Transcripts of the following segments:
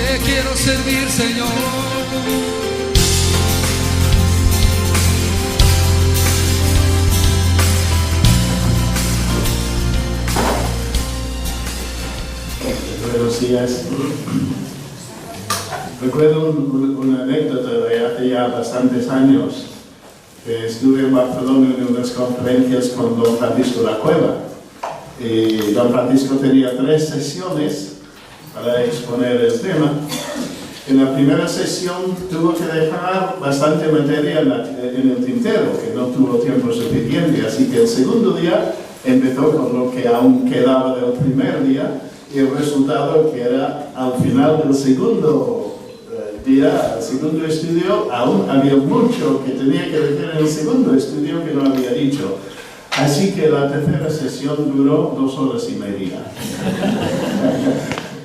te quiero servir, Señor. Buenos días. Recuerdo una anécdota de hace ya bastantes años, que estuve en Barcelona en unas conferencias con don Francisco La Cueva. Y don Francisco tenía 3 sesiones para exponer el tema. En la primera sesión tuvo que dejar bastante materia en el tintero, que no tuvo tiempo suficiente, así que el segundo día empezó con lo que aún quedaba del primer día, y el resultado que era al final del segundo día, el segundo estudio, aún había mucho que tenía que decir en el segundo estudio que no había dicho. Así que la tercera sesión duró 2 horas y media.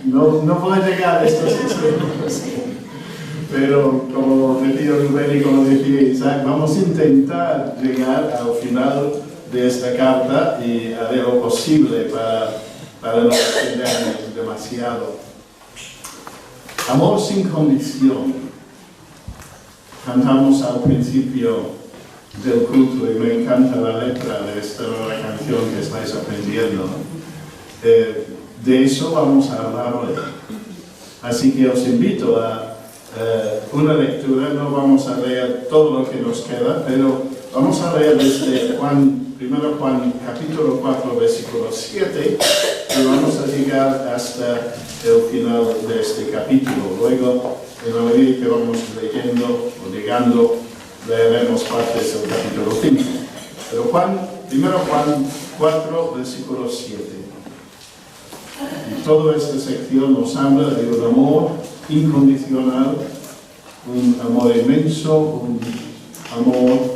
No puede llegar a estos extremos. Pero como decía Rubén y como decía Isaac, vamos a intentar llegar al final de esta carta y haré lo posible para no extendernos demasiado. Amor sin condición. Cantamos al principio del culto y me encanta la letra de esta nueva canción que estáis aprendiendo. De eso vamos a hablar hoy. Así que os invito a una lectura. No vamos a leer todo lo que nos queda, pero vamos a leer desde primero Juan capítulo 4 versículo 7 y vamos a llegar hasta el final de este capítulo. Luego, en la medida que vamos leyendo o llegando, leeremos partes del capítulo 5. Pero primero Juan 4 versículo 7. Y toda esta sección nos habla de un amor incondicional, un amor inmenso, un amor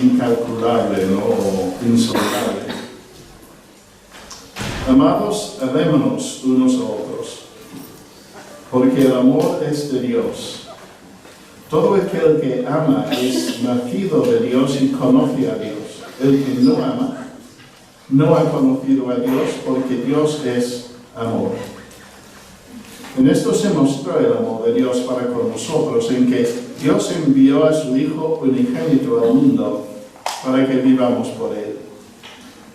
incalculable, ¿no? O insondable. Amados, amémonos unos a otros, porque el amor es de Dios. Todo aquel que ama es nacido de Dios y conoce a Dios. El que no ama no ha conocido a Dios, porque Dios es amor. En esto se mostró el amor de Dios para con nosotros, en que Dios envió a su Hijo unigénito al mundo para que vivamos por Él.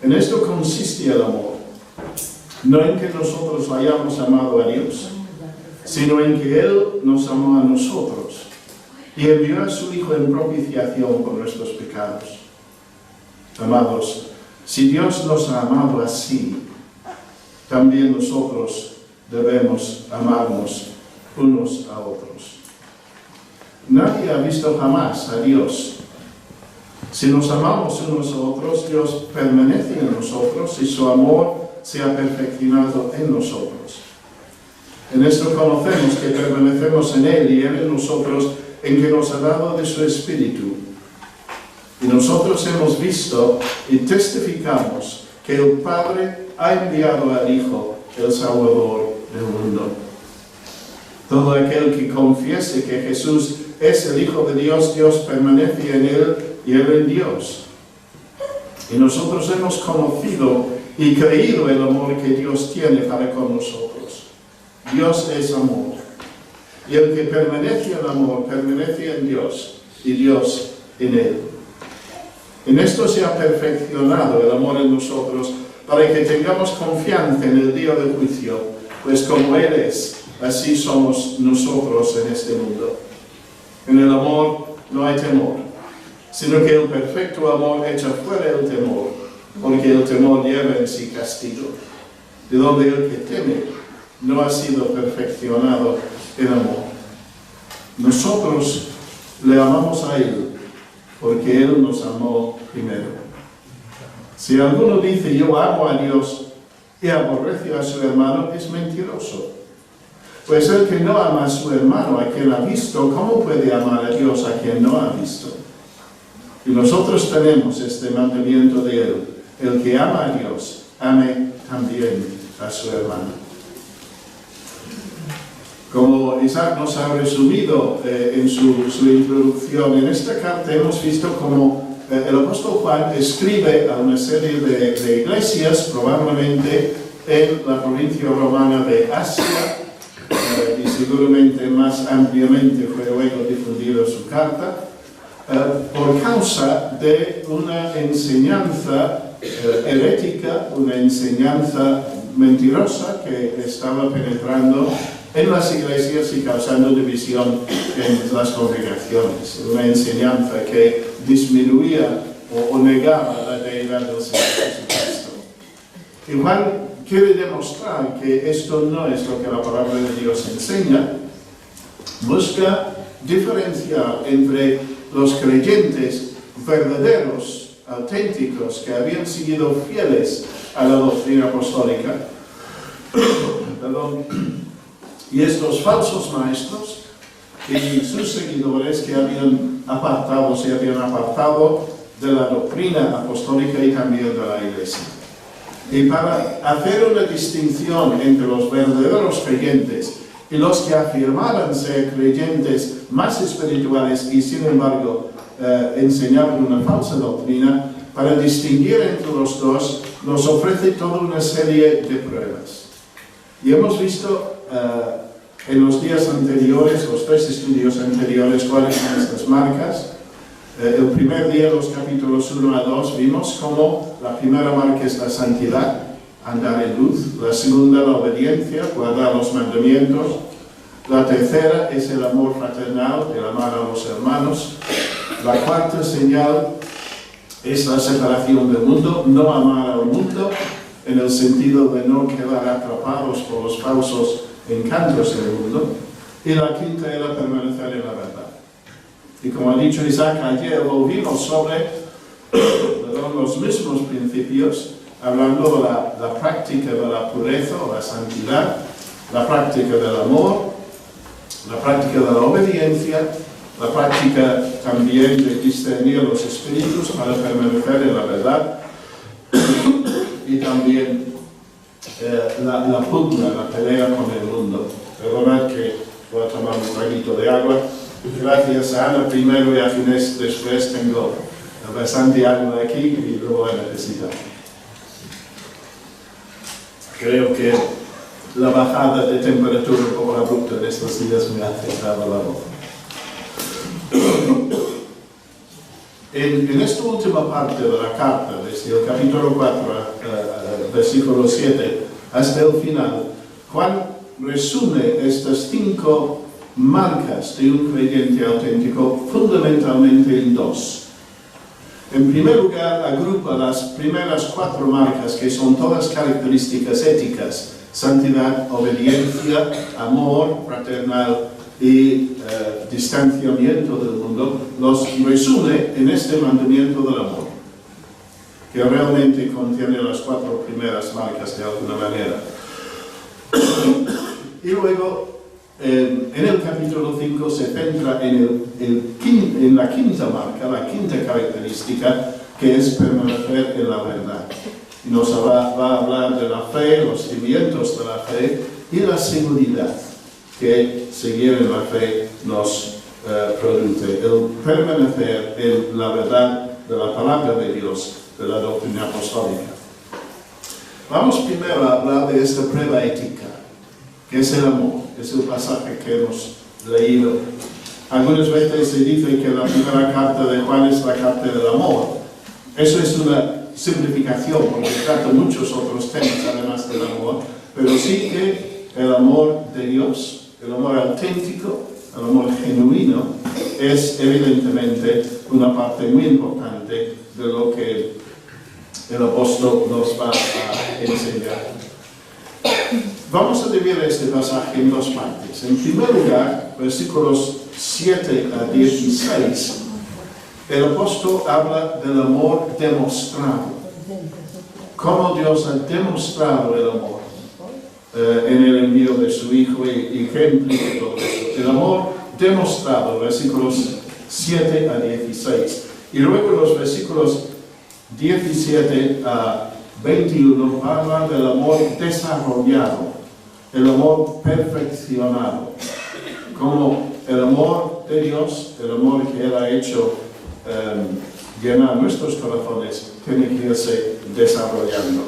En esto consiste el amor, no en que nosotros hayamos amado a Dios, sino en que Él nos amó a nosotros y envió a su Hijo en propiciación por nuestros pecados. Amados, si Dios nos ha amado así, también nosotros debemos amarnos unos a otros. Nadie ha visto jamás a Dios. Si nos amamos unos a otros, Dios permanece en nosotros y su amor se ha perfeccionado en nosotros. En esto conocemos que permanecemos en Él y Él en nosotros, en que nos ha dado de su Espíritu. Y nosotros hemos visto y testificamos que el Padre ha enviado al Hijo, el Salvador del mundo. Todo aquel que confiese que Jesús es el Hijo de Dios, Dios permanece en Él y Él en Dios. Y nosotros hemos conocido y creído el amor que Dios tiene para con nosotros. Dios es amor. Y el que permanece en amor, permanece en Dios, y Dios en Él. En esto se ha perfeccionado el amor en nosotros, para que tengamos confianza en el día del juicio, pues como Él es, así somos nosotros en este mundo. En el amor no hay temor, sino que el perfecto amor echa fuera el temor, porque el temor lleva en sí castigo, de donde el que teme no ha sido perfeccionado en amor. Nosotros le amamos a Él, porque Él nos amó primero. Si alguno dice, yo amo a Dios y aborrece a su hermano, es mentiroso. Pues el que no ama a su hermano, a quien ha visto, ¿cómo puede amar a Dios a quien no ha visto? Y nosotros tenemos este mandamiento de Él: el que ama a Dios, ame también a su hermano. Como Isaac nos ha resumido en su introducción, en esta carta hemos visto cómo el apóstol Juan escribe a una serie de iglesias, probablemente en la provincia romana de Asia, y si seguramente más ampliamente fue luego difundida su carta, por causa de una enseñanza herética, una enseñanza mentirosa que estaba penetrando en las iglesias y causando división en las congregaciones. Una enseñanza que disminuía o negaba la deidad del Señor Jesucristo. Y Juan quiere demostrar que esto no es lo que la palabra de Dios enseña. Busca diferenciar entre los creyentes verdaderos, auténticos, que habían sido fieles a la doctrina apostólica, y estos falsos maestros y sus seguidores que se habían apartado de la doctrina apostólica y también de la iglesia. Y para hacer una distinción entre los verdaderos creyentes y los que afirmaban ser creyentes más espirituales y sin embargo enseñaban una falsa doctrina, para distinguir entre los dos, nos ofrece toda una serie de pruebas. Y hemos visto en los días anteriores, los 3 estudios anteriores, cuáles son estas marcas. El primer día, los capítulos 1 a 2, vimos cómo la primera marca es la santidad, andar en luz. La segunda, la obediencia, guardar los mandamientos. La tercera es el amor fraternal, el amar a los hermanos. La cuarta señal es la separación del mundo, no amar al mundo, en el sentido de no quedar atrapados por los falsos encantos del mundo. Y la quinta era permanecer en la verdad. Y como ha dicho Isaac ayer, volvimos sobre los mismos principios, hablando de la práctica de la pureza o la santidad, la práctica del amor, la práctica de la obediencia, la práctica también de discernir los espíritus para permanecer en la verdad, y también la pugna, la pelea con el mundo. Perdonad que voy a tomar un traguito de agua. Gracias a Ana primero y a Ginés después tengo bastante agua aquí y lo voy a necesitar. Creo que la bajada de temperatura un poco abrupta en estos días me ha afectado la voz. En esta última parte de la carta, desde el capítulo 4, versículo 7, hasta el final, Juan resume estas 5 marcas de un creyente auténtico fundamentalmente en 2. En primer lugar, agrupa las primeras 4 marcas, que son todas características éticas: santidad, obediencia, amor fraternal y distanciamiento del mundo. Los resume en este mandamiento del amor, que realmente contiene las 4 primeras marcas de alguna manera. Y luego, en el capítulo 5 se centra en la quinta marca, la quinta característica, que es permanecer en la verdad. Y nos va a hablar de la fe, los cimientos de la fe y la seguridad que seguir en la fe nos produce. El permanecer en la verdad de la palabra de Dios, de la doctrina apostólica. Vamos primero a hablar de esta prueba ética, que es el amor. Es el pasaje que hemos leído. Algunas veces se dice que la primera carta de Juan es la carta del amor. Eso es una simplificación, porque trata muchos otros temas además del amor, pero sí que el amor de Dios, el amor auténtico, el amor genuino, es evidentemente una parte muy importante de lo que el apóstol nos va a enseñar. Vamos a dividir este pasaje en 2 partes. En primer lugar, versículos 7 a 16, el apóstol habla del amor demostrado. Cómo Dios ha demostrado el amor en el envío de su Hijo y qué implica todo esto. El amor demostrado, versículos 7 a 16. Y luego los versículos 17 a 21 hablan del amor desarrollado, el amor perfeccionado, como el amor de Dios, el amor que Él ha hecho llenar nuestros corazones, tiene que irse desarrollando.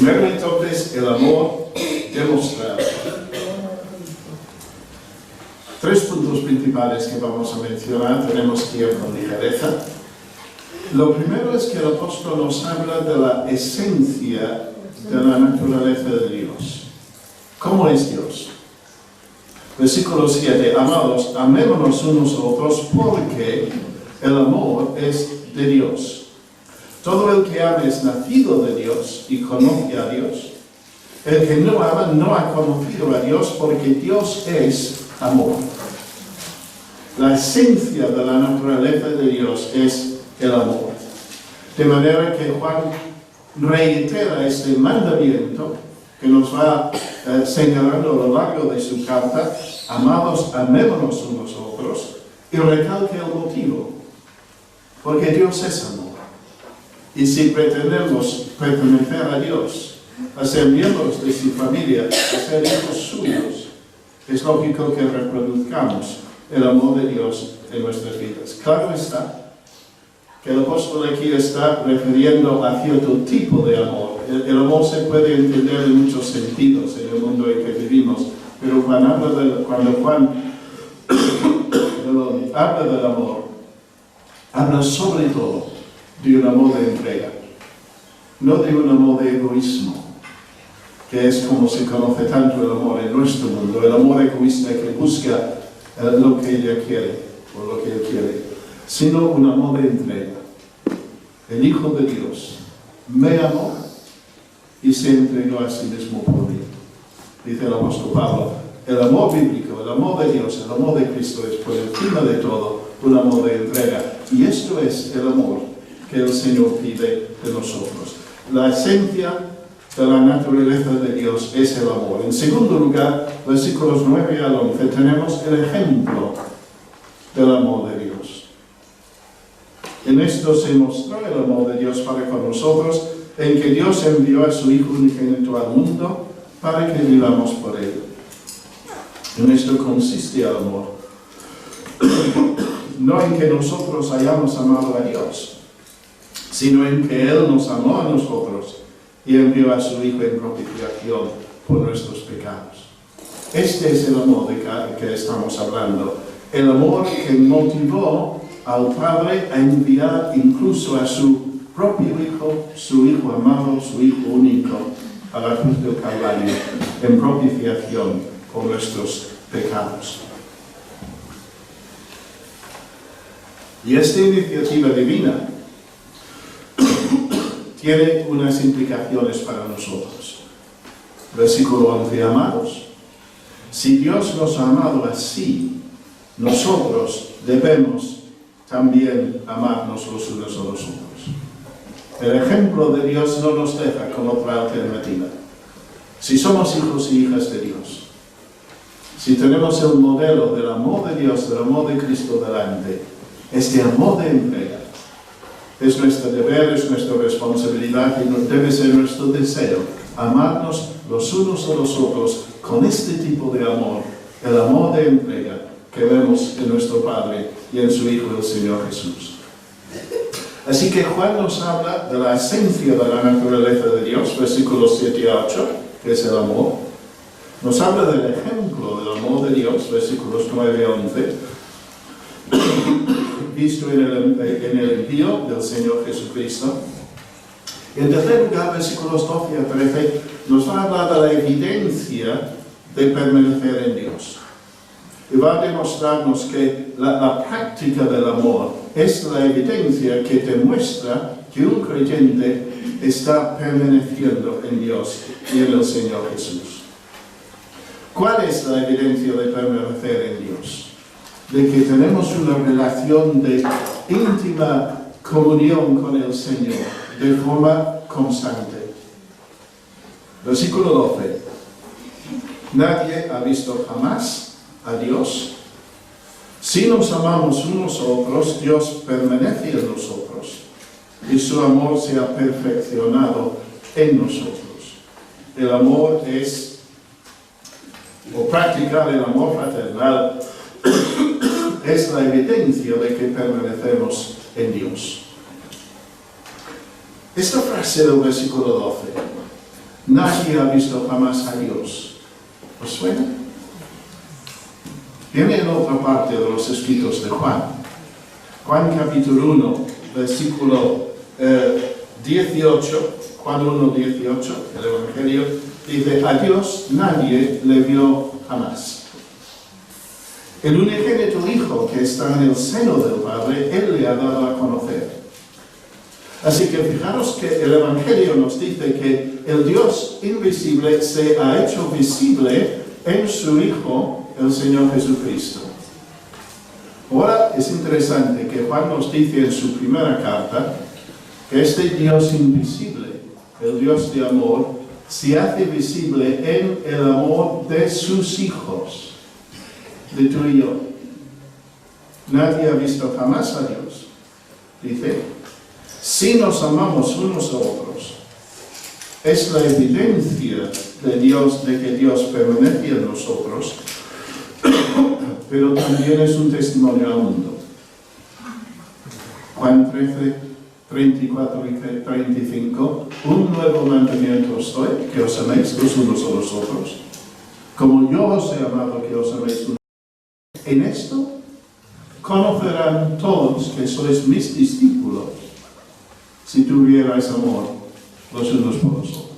Primero entonces, el amor demostrado. 3 puntos principales que vamos a mencionar, tenemos que ir con ligereza. Lo primero es que el apóstol nos habla de la esencia de la naturaleza de Dios. ¿Cómo es Dios? Versículo 7, amados, amémonos unos a otros porque el amor es de Dios. Todo el que ama es nacido de Dios y conoce a Dios. El que no ama no ha conocido a Dios porque Dios es amor. La esencia de la naturaleza de Dios es el amor. De manera que Juan reitera este mandamiento que nos va señalando a lo largo de su carta: amados, amémonos unos a otros, y recalca el motivo, porque Dios es amor. Y si pretendemos pertenecer a Dios, a ser miembros de su familia, a ser hijos suyos, es lógico que reproduzcamos el amor de Dios en nuestras vidas. Claro está que el apóstol aquí está refiriendo a cierto tipo de amor. El amor se puede entender en muchos sentidos en el mundo en que vivimos, pero cuando Juan habla del amor, habla sobre todo de un amor de entrega, no de un amor de egoísmo, que es como se conoce tanto el amor en nuestro mundo, el amor egoísta que busca lo que ella quiere, o lo que él quiere, sino un amor de entrega. El Hijo de Dios me amó y se entregó a sí mismo por mí. Dice el apóstol Pablo, el amor bíblico, el amor de Dios, el amor de Cristo es por encima de todo un amor de entrega. Y esto es el amor que el Señor pide de nosotros. La esencia de la naturaleza de Dios es el amor. En segundo lugar, versículos 9 al 11, tenemos el ejemplo del amor de Dios. En esto se mostró el amor de Dios para con nosotros, en que Dios envió a su Hijo unigénito al mundo para que vivamos por él. En esto consiste el amor. No en que nosotros hayamos amado a Dios, sino en que Él nos amó a nosotros y envió a su Hijo en propiciación por nuestros pecados. Este es el amor de que estamos hablando. El amor que motivó al Padre a enviar incluso a su propio Hijo, su Hijo amado, su Hijo único, a la cruz del Calvario, en propiciación por nuestros pecados. Y esta iniciativa divina tiene unas implicaciones para nosotros. Versículo 11, amados, si Dios nos ha amado así, nosotros debemos también amarnos los unos a los otros. El ejemplo de Dios no nos deja con otra alternativa. Si somos hijos y hijas de Dios, si tenemos el modelo del amor de Dios, del amor de Cristo delante, este amor de entrega, es nuestro deber, es nuestra responsabilidad y debe ser nuestro deseo, amarnos los unos a los otros con este tipo de amor, el amor de entrega que vemos en nuestro Padre y en su Hijo, el Señor Jesús. Así que Juan nos habla de la esencia de la naturaleza de Dios, versículos 7 a 8, que es el amor. Nos habla del ejemplo del amor de Dios, versículos 9 a 11, visto en el envío del Señor Jesucristo. En tercer lugar, versículos 12 a 13, nos va a hablar de la evidencia de permanecer en Dios. Y va a demostrarnos que la práctica del amor es la evidencia que demuestra que un creyente está permaneciendo en Dios y en el Señor Jesús. ¿Cuál es la evidencia de permanecer en Dios? De que tenemos una relación de íntima comunión con el Señor de forma constante. Versículo 12. Nadie ha visto jamás a Dios. Si nos amamos unos a otros, Dios permanece en nosotros y su amor se ha perfeccionado en nosotros. El amor es, o practicar el amor fraternal, es la evidencia de que permanecemos en Dios. Esta frase del versículo 12 Nadie ha visto jamás a Dios. ¿Os suena? Viene en otra parte de los escritos de Juan. Juan capítulo 1, versículo 18, Juan 1, 18, el Evangelio, dice: a Dios nadie le vio jamás. El unigénito Hijo que está en el seno del Padre, Él le ha dado a conocer. Así que fijaros que el Evangelio nos dice que el Dios invisible se ha hecho visible en su Hijo, el Señor Jesucristo. Ahora es interesante que Juan nos dice en su primera carta que este Dios invisible, el Dios de amor, se hace visible en el amor de sus hijos, de tú y yo. Nadie ha visto jamás a Dios. Dice, si nos amamos unos a otros, es la evidencia de Dios, de que Dios permanece en nosotros, pero también es un testimonio al mundo. Juan 13, 34 y 35, un nuevo mandamiento os doy, que os améis los unos a los otros, como yo os he amado, que os améis unos. En esto conocerán todos que sois mis discípulos, si tuvierais amor los unos por los otros.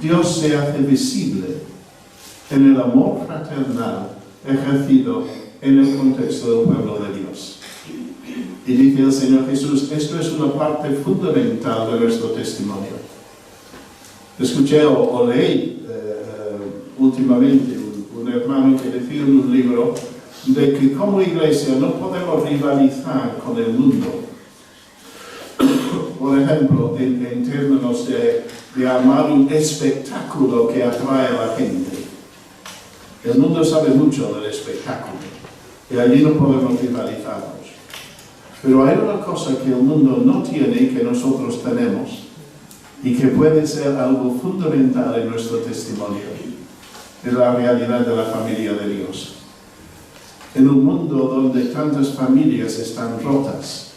Dios se hace visible en el amor fraternal ejercido en el contexto del pueblo de Dios. Y dice el Señor Jesús, esto es una parte fundamental de nuestro testimonio. Escuché o leí últimamente un hermano que decía en un libro de que como iglesia no podemos rivalizar con el mundo. Por ejemplo, en términos de armar un espectáculo que atrae a la gente. El mundo sabe mucho del espectáculo y allí no podemos rivalizarnos. Pero hay una cosa que el mundo no tiene y que nosotros tenemos y que puede ser algo fundamental en nuestro testimonio. Es la realidad de la familia de Dios. En un mundo donde tantas familias están rotas,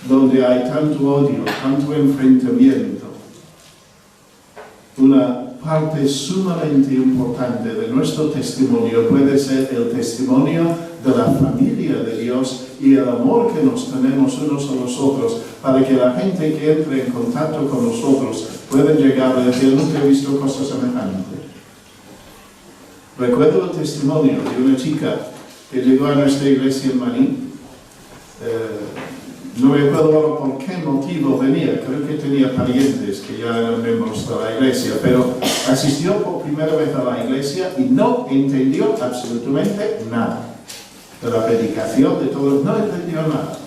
donde hay tanto odio, tanto enfrentamiento, una parte sumamente importante de nuestro testimonio puede ser el testimonio de la familia de Dios y el amor que nos tenemos unos a los otros, para que la gente que entre en contacto con nosotros pueda llegar a decir, nunca he visto cosas semejantes. Recuerdo el testimonio de una chica que llegó a nuestra iglesia en Maní. No recuerdo por qué motivo venía, creo que tenía parientes que ya eran miembros de la iglesia, pero asistió por primera vez a la iglesia y no entendió absolutamente nada de la predicación, de todo, no entendió nada.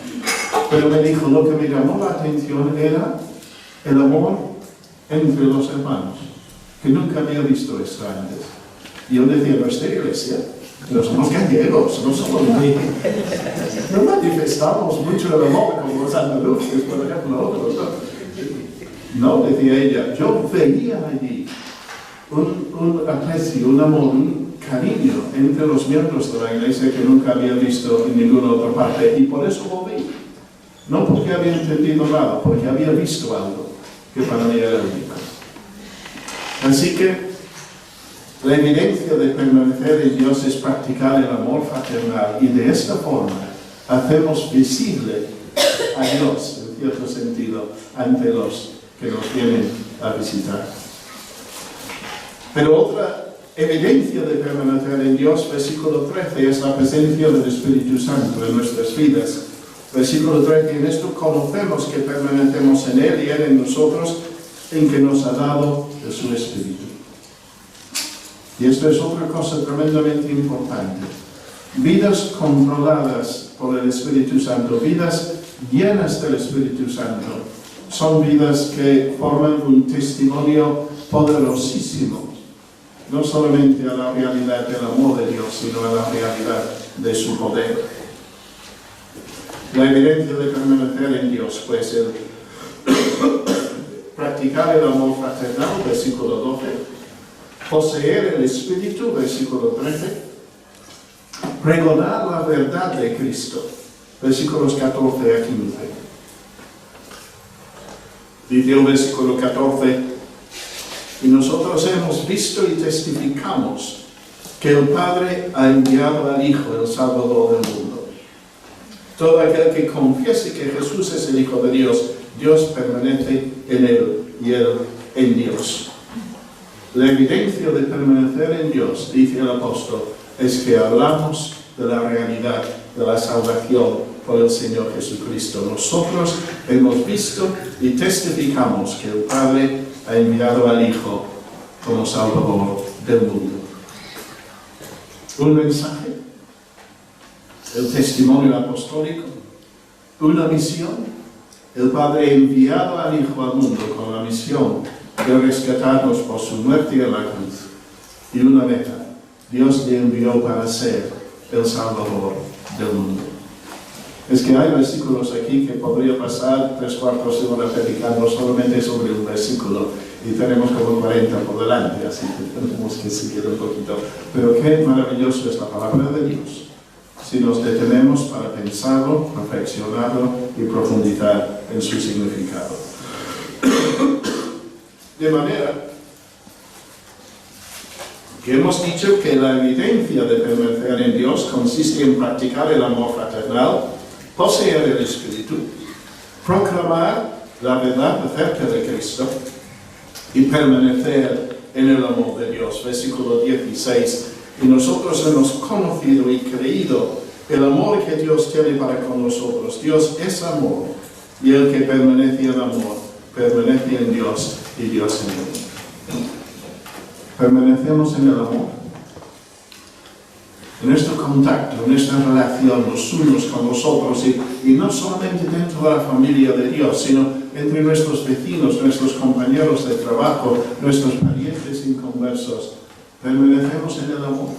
Pero me dijo, lo que me llamó la atención era el amor entre los hermanos, que nunca había visto esto antes. Y yo decía, nuestra iglesia, no somos gallegos, no somos no manifestamos mucho el amor como los andaluces, por ejemplo, otros. No, decía ella, yo veía allí un aprecio, un amor, un cariño entre los miembros de la iglesia que nunca había visto en ninguna otra parte, y por eso volví. No porque había entendido nada, porque había visto algo que para mí era único. Así que la evidencia de permanecer en Dios es practicar el amor fraternal, y de esta forma hacemos visible a Dios, en cierto sentido, ante los que nos vienen a visitar. Pero otra evidencia de permanecer en Dios, versículo 13, es la presencia del Espíritu Santo en nuestras vidas. Versículo 13, en esto conocemos que permanecemos en Él y Él en nosotros, en que nos ha dado de su Espíritu. Y esto es otra cosa tremendamente importante. Vidas controladas por el Espíritu Santo, vidas llenas del Espíritu Santo, son vidas que forman un testimonio poderosísimo, no solamente a la realidad del amor de Dios, sino a la realidad de su poder. La evidencia de permanecer en Dios, pues el practicar el amor fraternal, versículo 12, poseer el Espíritu, versículo 13, pregonar la verdad de Cristo, versículos 14 a 15. Dice el versículo 14, Y nosotros hemos visto y testificamos que el Padre ha enviado al Hijo, el Salvador del mundo. Todo aquel que confiese que Jesús es el Hijo de Dios, Dios permanece en él y él en Dios. La evidencia de permanecer en Dios, dice el apóstol, es que hablamos de la realidad de la salvación por el Señor Jesucristo. Nosotros hemos visto y testificamos que el Padre ha enviado al Hijo como Salvador del mundo. Un mensaje, el testimonio apostólico, una misión. El Padre ha enviado al Hijo al mundo con la misión de rescatarnos por su muerte en la cruz. Y una meta, Dios le envió para ser el Salvador del mundo. Es que hay versículos aquí que podría pasar 3/4 horas predicando solamente sobre un versículo y tenemos como 40 por delante, así que tenemos que seguir un poquito. Pero qué maravilloso es la palabra de Dios, si nos detenemos para pensarlo, reflexionarlo y profundizar en su significado. De manera que hemos dicho que la evidencia de permanecer en Dios consiste en practicar el amor fraternal, poseer el Espíritu, proclamar la verdad acerca de Cristo y permanecer en el amor de Dios. Versículo 16. Y nosotros hemos conocido y creído el amor que Dios tiene para con nosotros. Dios es amor, y el que permanece en amor, permanece en Dios y Dios en él. Permanecemos en el amor. En nuestro contacto, en nuestra relación los unos con los otros, y no solamente dentro de la familia de Dios, sino entre nuestros vecinos, nuestros compañeros de trabajo, nuestros parientes inconversos. Permanecemos en el amor.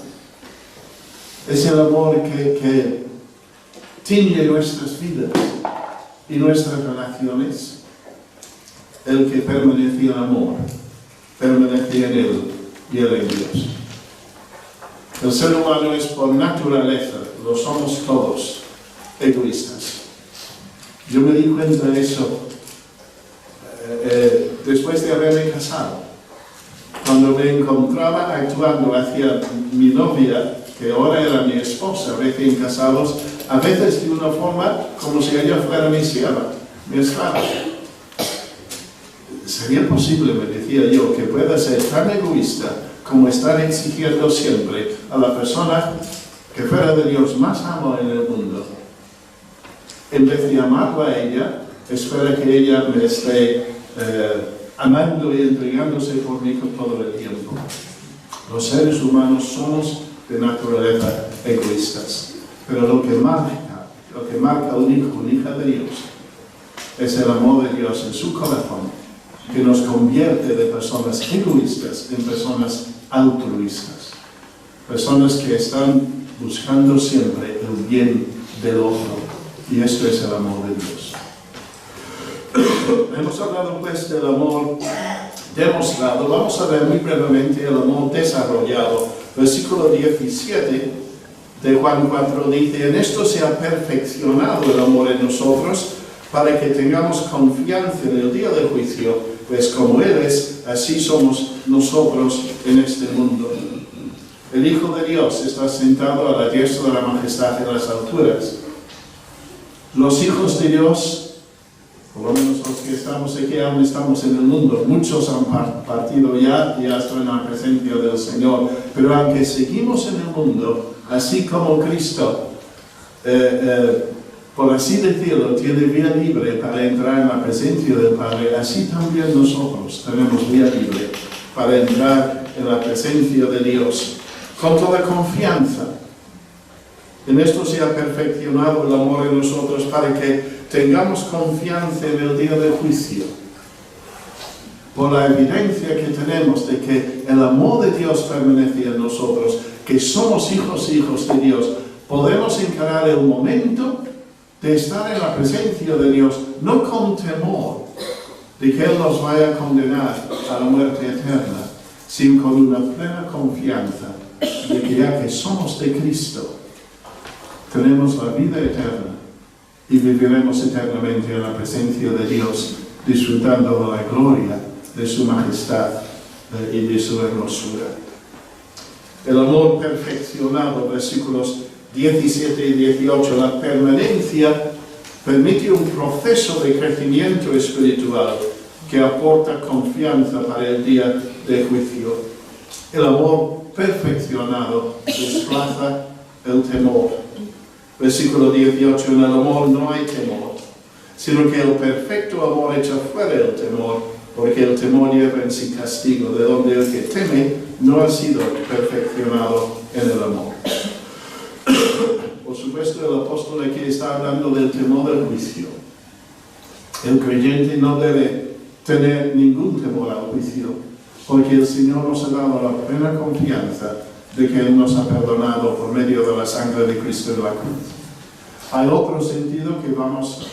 Es el amor que tiñe nuestras vidas y nuestras relaciones. El que permanece en amor, permanece en él y él en Dios. El ser humano es por naturaleza, lo somos todos, egoístas. Yo me di cuenta de eso después de haberme casado. Cuando me encontraba actuando hacia mi novia, que ahora era mi esposa, recién casados, a veces de una forma como si ella fuera mi sierva, mi esclava. ¿Sería posible, me decía yo, que pueda ser tan egoísta como estar exigiendo siempre a la persona que fuera de Dios más amo en el mundo? En vez de amarla a ella, espera que ella me esté amando y entregándose por mí todo el tiempo. Los seres humanos somos de naturaleza egoístas, pero lo que marca un hijo, una hija de Dios, es el amor de Dios en su corazón, que nos convierte de personas egoístas en personas altruistas, personas que están buscando siempre el bien del otro, y esto es el amor de Dios. Hemos hablado pues del amor demostrado. Vamos a ver muy brevemente el amor desarrollado. Versículo 17 de Juan 4 dice: en esto se ha perfeccionado el amor en nosotros, para que tengamos confianza en el día del juicio, pues como Él es, así somos nosotros en este mundo. El Hijo de Dios está sentado a la diestra de la majestad en las alturas. Los hijos de Dios, por lo menos los que estamos aquí, aún estamos en el mundo. Muchos han partido ya y están en la presencia del Señor. Pero aunque seguimos en el mundo, así como Cristo, por así decirlo, tiene vía libre para entrar en la presencia del Padre, así también nosotros tenemos vía libre para entrar en la presencia de Dios con toda confianza. En esto se ha perfeccionado el amor en nosotros, para que tengamos confianza en el día del juicio, por la evidencia que tenemos de que el amor de Dios permanece en nosotros, que somos hijos e hijos de Dios. Podemos encarar el momento de estar en la presencia de Dios, no con temor de que Él nos vaya a condenar a la muerte eterna, sino con una plena confianza de que ya que somos de Cristo, tenemos la vida eterna y viviremos eternamente en la presencia de Dios, disfrutando de la gloria de su majestad y de su hermosura. El amor perfeccionado, versículos 17 y 18, la permanencia permite un proceso de crecimiento espiritual que aporta confianza para el día de juicio. El amor perfeccionado desplaza el temor. Versículo 18, en el amor no hay temor, sino que el perfecto amor echa fuera el temor, porque el temor lleva en sí castigo, de donde el que teme no ha sido perfeccionado en el amor. Por supuesto, el apóstol aquí está hablando del temor del juicio. El creyente no debe tener ningún temor al juicio, porque el Señor nos ha dado la plena confianza de que Él nos ha perdonado por medio de la sangre de Cristo en la cruz. Hay otro sentido que vemos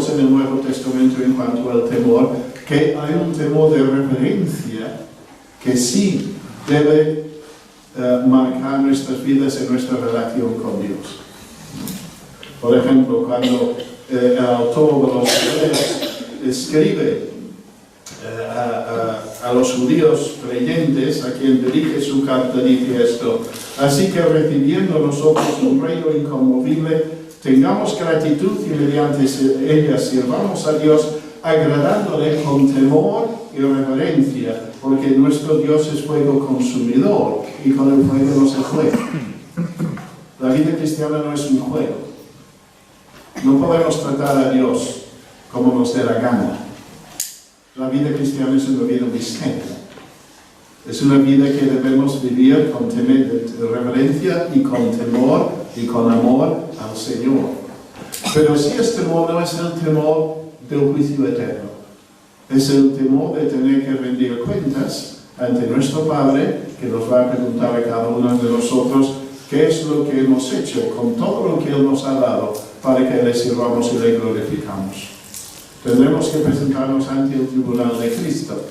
en el Nuevo Testamento en cuanto al temor, que hay un temor de reverencia que sí debe marcar nuestras vidas en nuestra relación con Dios. Por ejemplo, cuando el autor de los Hebreos escribe a los judíos creyentes, a quien dirige su carta, dice esto: así que recibiendo nosotros un reino inconmovible, tengamos gratitud y mediante ella sirvamos a Dios, agradándole con temor y reverencia, porque nuestro Dios es fuego consumidor y con el fuego no se juega. La vida cristiana no es un juego. No podemos tratar a Dios como nos dé la gana. La vida cristiana es una vida distinta. Es una vida que debemos vivir con reverencia y con temor y con amor al Señor. Pero si este temor no es el temor del juicio eterno, es el temor de tener que rendir cuentas ante nuestro Padre, que nos va a preguntar a cada uno de nosotros qué es lo que hemos hecho con todo lo que Él nos ha dado para que le sirvamos y le glorificamos. Tendremos que presentarnos ante el tribunal de Cristo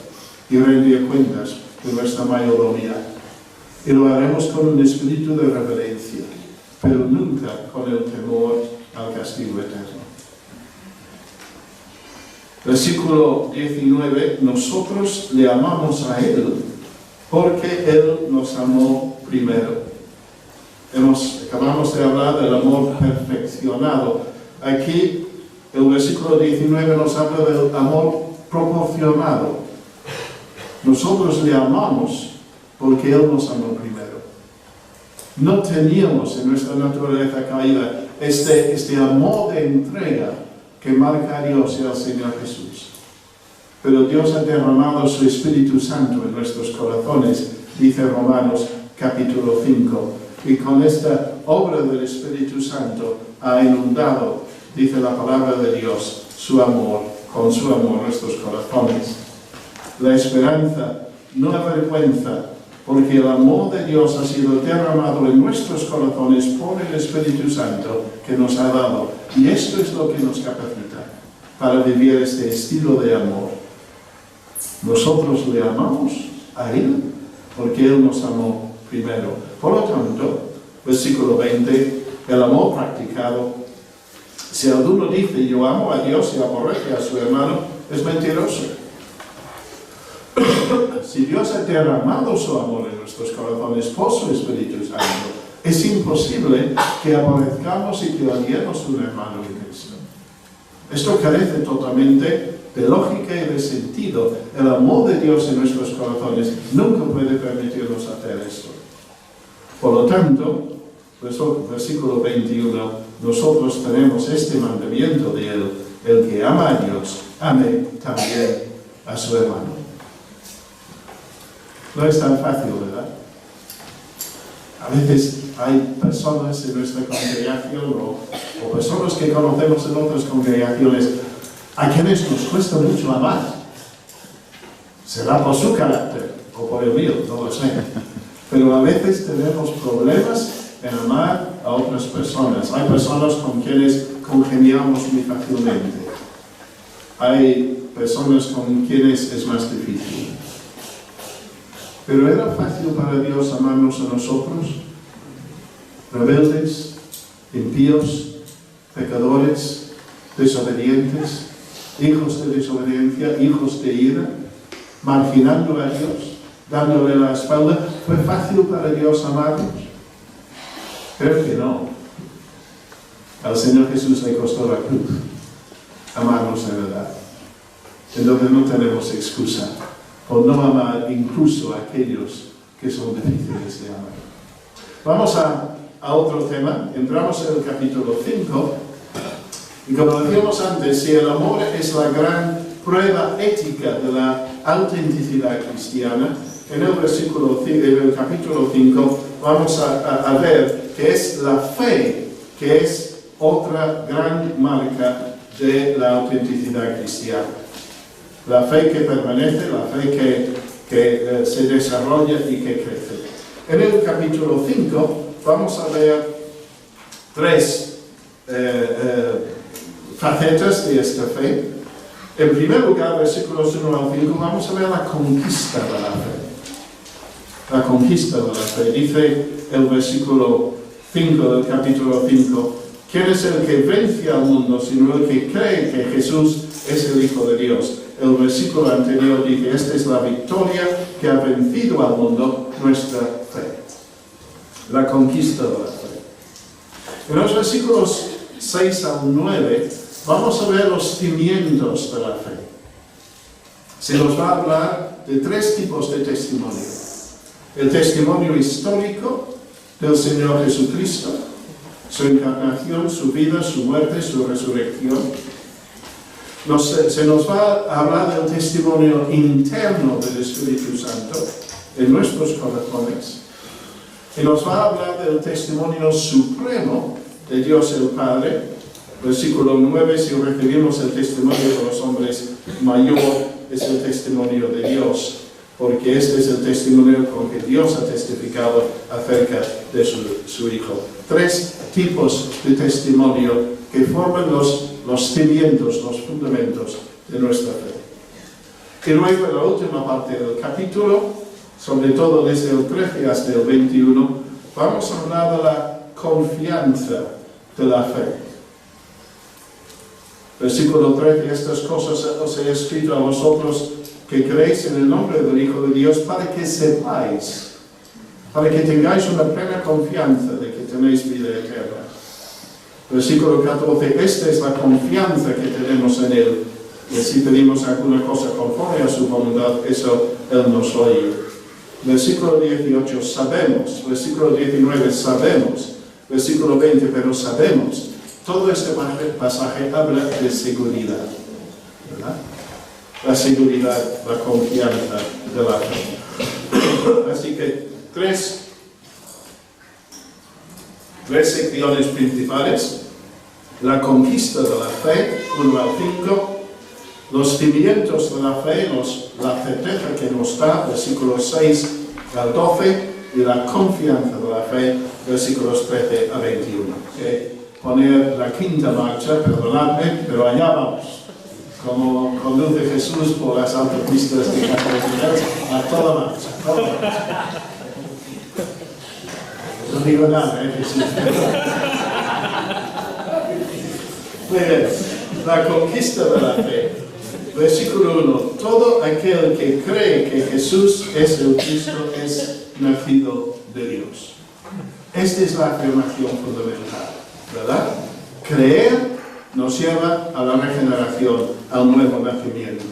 y rendir cuentas de nuestra mayordomía. Y lo haremos con un espíritu de reverencia, pero nunca con el temor al castigo eterno. Versículo 19, nosotros le amamos a Él porque Él nos amó primero. Acabamos de hablar del amor perfeccionado. Aquí el versículo 19 nos habla del amor proporcionado. Nosotros le amamos porque Él nos amó primero. No teníamos en nuestra naturaleza caída este amor de entrega que marca a Dios y al Señor Jesús. Pero Dios ha derramado su Espíritu Santo en nuestros corazones, dice Romanos capítulo 5. Y con esta obra del Espíritu Santo ha inundado, dice la palabra de Dios, su amor, con su amor nuestros corazones. La esperanza no avergüenza, porque el amor de Dios ha sido derramado en nuestros corazones por el Espíritu Santo que nos ha dado. Y esto es lo que nos capacita para vivir este estilo de amor. Nosotros le amamos a Él porque Él nos amó primero. Por lo tanto, versículo 20, el amor practicado, si alguno dice yo amo a Dios y aborrece a su hermano, es mentiroso. Si Dios ha derramado su amor en nuestros corazones por su Espíritu Santo, es imposible que aborrezcamos y que odiemos a un hermano en Cristo. Esto carece totalmente de lógica y de sentido. El amor de Dios en nuestros corazones nunca puede permitirnos hacer esto. Por lo tanto, versículo 21, nosotros tenemos este mandamiento de Él: el que ama a Dios, ame también a su hermano. No es tan fácil, ¿verdad? A veces hay personas en nuestra congregación o personas que conocemos en otras congregaciones a quienes nos cuesta mucho amar. Será por su carácter o por el mío, no lo sé. Pero a veces tenemos problemas en amar a otras personas. Hay personas con quienes congeniamos muy fácilmente. Hay personas con quienes es más difícil. Pero ¿era fácil para Dios amarnos a nosotros? Rebeldes, impíos, pecadores, desobedientes, hijos de desobediencia, hijos de ira. marginando a Dios, dándole la espalda. ¿Fue fácil para Dios amarnos? Creo que no. Al Señor Jesús le costó la cruz amarnos de verdad. Entonces no tenemos excusa por no amar incluso a aquellos que son difíciles de amar. Vamos a otro tema. Entramos en el capítulo 5. Y como decíamos antes, si el amor es la gran prueba ética de la autenticidad cristiana, en el capítulo 5 vamos a ver que es la fe, que es otra gran marca de la autenticidad cristiana. La fe que permanece, la fe que se desarrolla y que crece. En el capítulo 5 vamos a ver tres facetas de esta fe. En primer lugar, versículos 1 al 5, vamos a ver la conquista de la fe. La conquista de la fe. Dice el versículo 5 del capítulo 5, ¿quién es el que vence al mundo sino el que cree que Jesús es el Hijo de Dios? El versículo anterior dice, esta es la victoria que ha vencido al mundo, nuestra fe. La conquista de la fe. En los versículos 6 al 9, vamos a ver los cimientos de la fe. Se nos va a hablar de tres tipos de testimonio. El testimonio histórico del Señor Jesucristo, su encarnación, su vida, su muerte, su resurrección. Se nos va a hablar del testimonio interno del Espíritu Santo en nuestros corazones. Y nos va a hablar del testimonio supremo de Dios el Padre. Versículo 9, si recibimos el testimonio de los hombres, mayor es el testimonio de Dios, porque este es el testimonio con que Dios ha testificado acerca de su Hijo. Tres tipos de testimonio que forman los cimientos, los fundamentos de nuestra fe. Y luego en la última parte del capítulo, sobre todo desde el 13 hasta el 21, vamos a hablar de la confianza de la fe. Versículo 13, estas cosas os he escrito a vosotros que creéis en el nombre del Hijo de Dios para que sepáis, para que tengáis una plena confianza de que tenéis vida eterna. Versículo 14, esta es la confianza que tenemos en Él, y si pedimos alguna cosa conforme a su voluntad, eso Él nos oye. Versículo 18, sabemos. Versículo 19, sabemos. Versículo 20, pero sabemos. Todo este pasaje habla de seguridad, ¿verdad? La seguridad, la confianza de la fe. Así que tres secciones principales. La conquista de la fe, 1 al 5. Los cimientos de la fe, la certeza que nos da, versículos 6 al 12. Y la confianza de la fe, versículos 13 a 21. ¿Okay? Poner la quinta marcha, perdonadme, pero allá vamos. Como conduce Jesús por las autopistas de carreteras, a toda marcha. No digo nada, Jesús. Muy bien, la conquista de la fe. Versículo 1. Todo aquel que cree que Jesús es el Cristo es nacido de Dios. Esta es la afirmación fundamental, ¿verdad? Creer nos lleva a la regeneración, al nuevo nacimiento.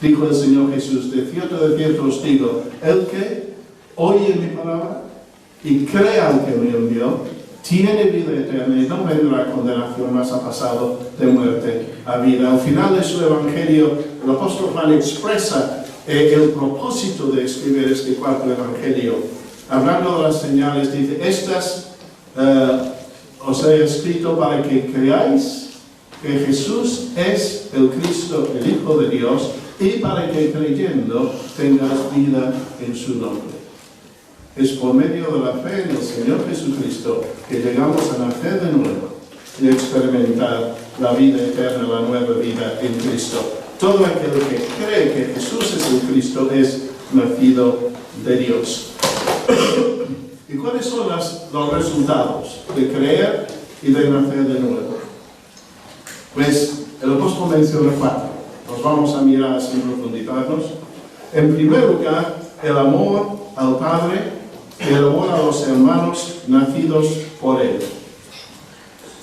Dijo el Señor Jesús, de cierto os digo, el que oye mi palabra y crea al que me envió, tiene vida eterna y no vendrá a condenación, mas ha pasado de muerte a vida. Al final de su evangelio, el apóstol Juan expresa el propósito de escribir este cuarto evangelio. Hablando de las señales, dice, estas os he escrito para que creáis que Jesús es el Cristo, el Hijo de Dios, y para que creyendo tengas vida en su nombre. Es por medio de la fe en el Señor Jesucristo que llegamos a nacer de nuevo y a experimentar la vida eterna, la nueva vida en Cristo. Todo aquel que cree que Jesús es el Cristo es nacido de Dios. ¿Y cuáles son los resultados de creer y de nacer de nuevo? Pues el apóstol menciona 4. los vamos a mirar sin profundizarnos. En primer lugar, el amor al Padre y el amor a los hermanos nacidos por Él.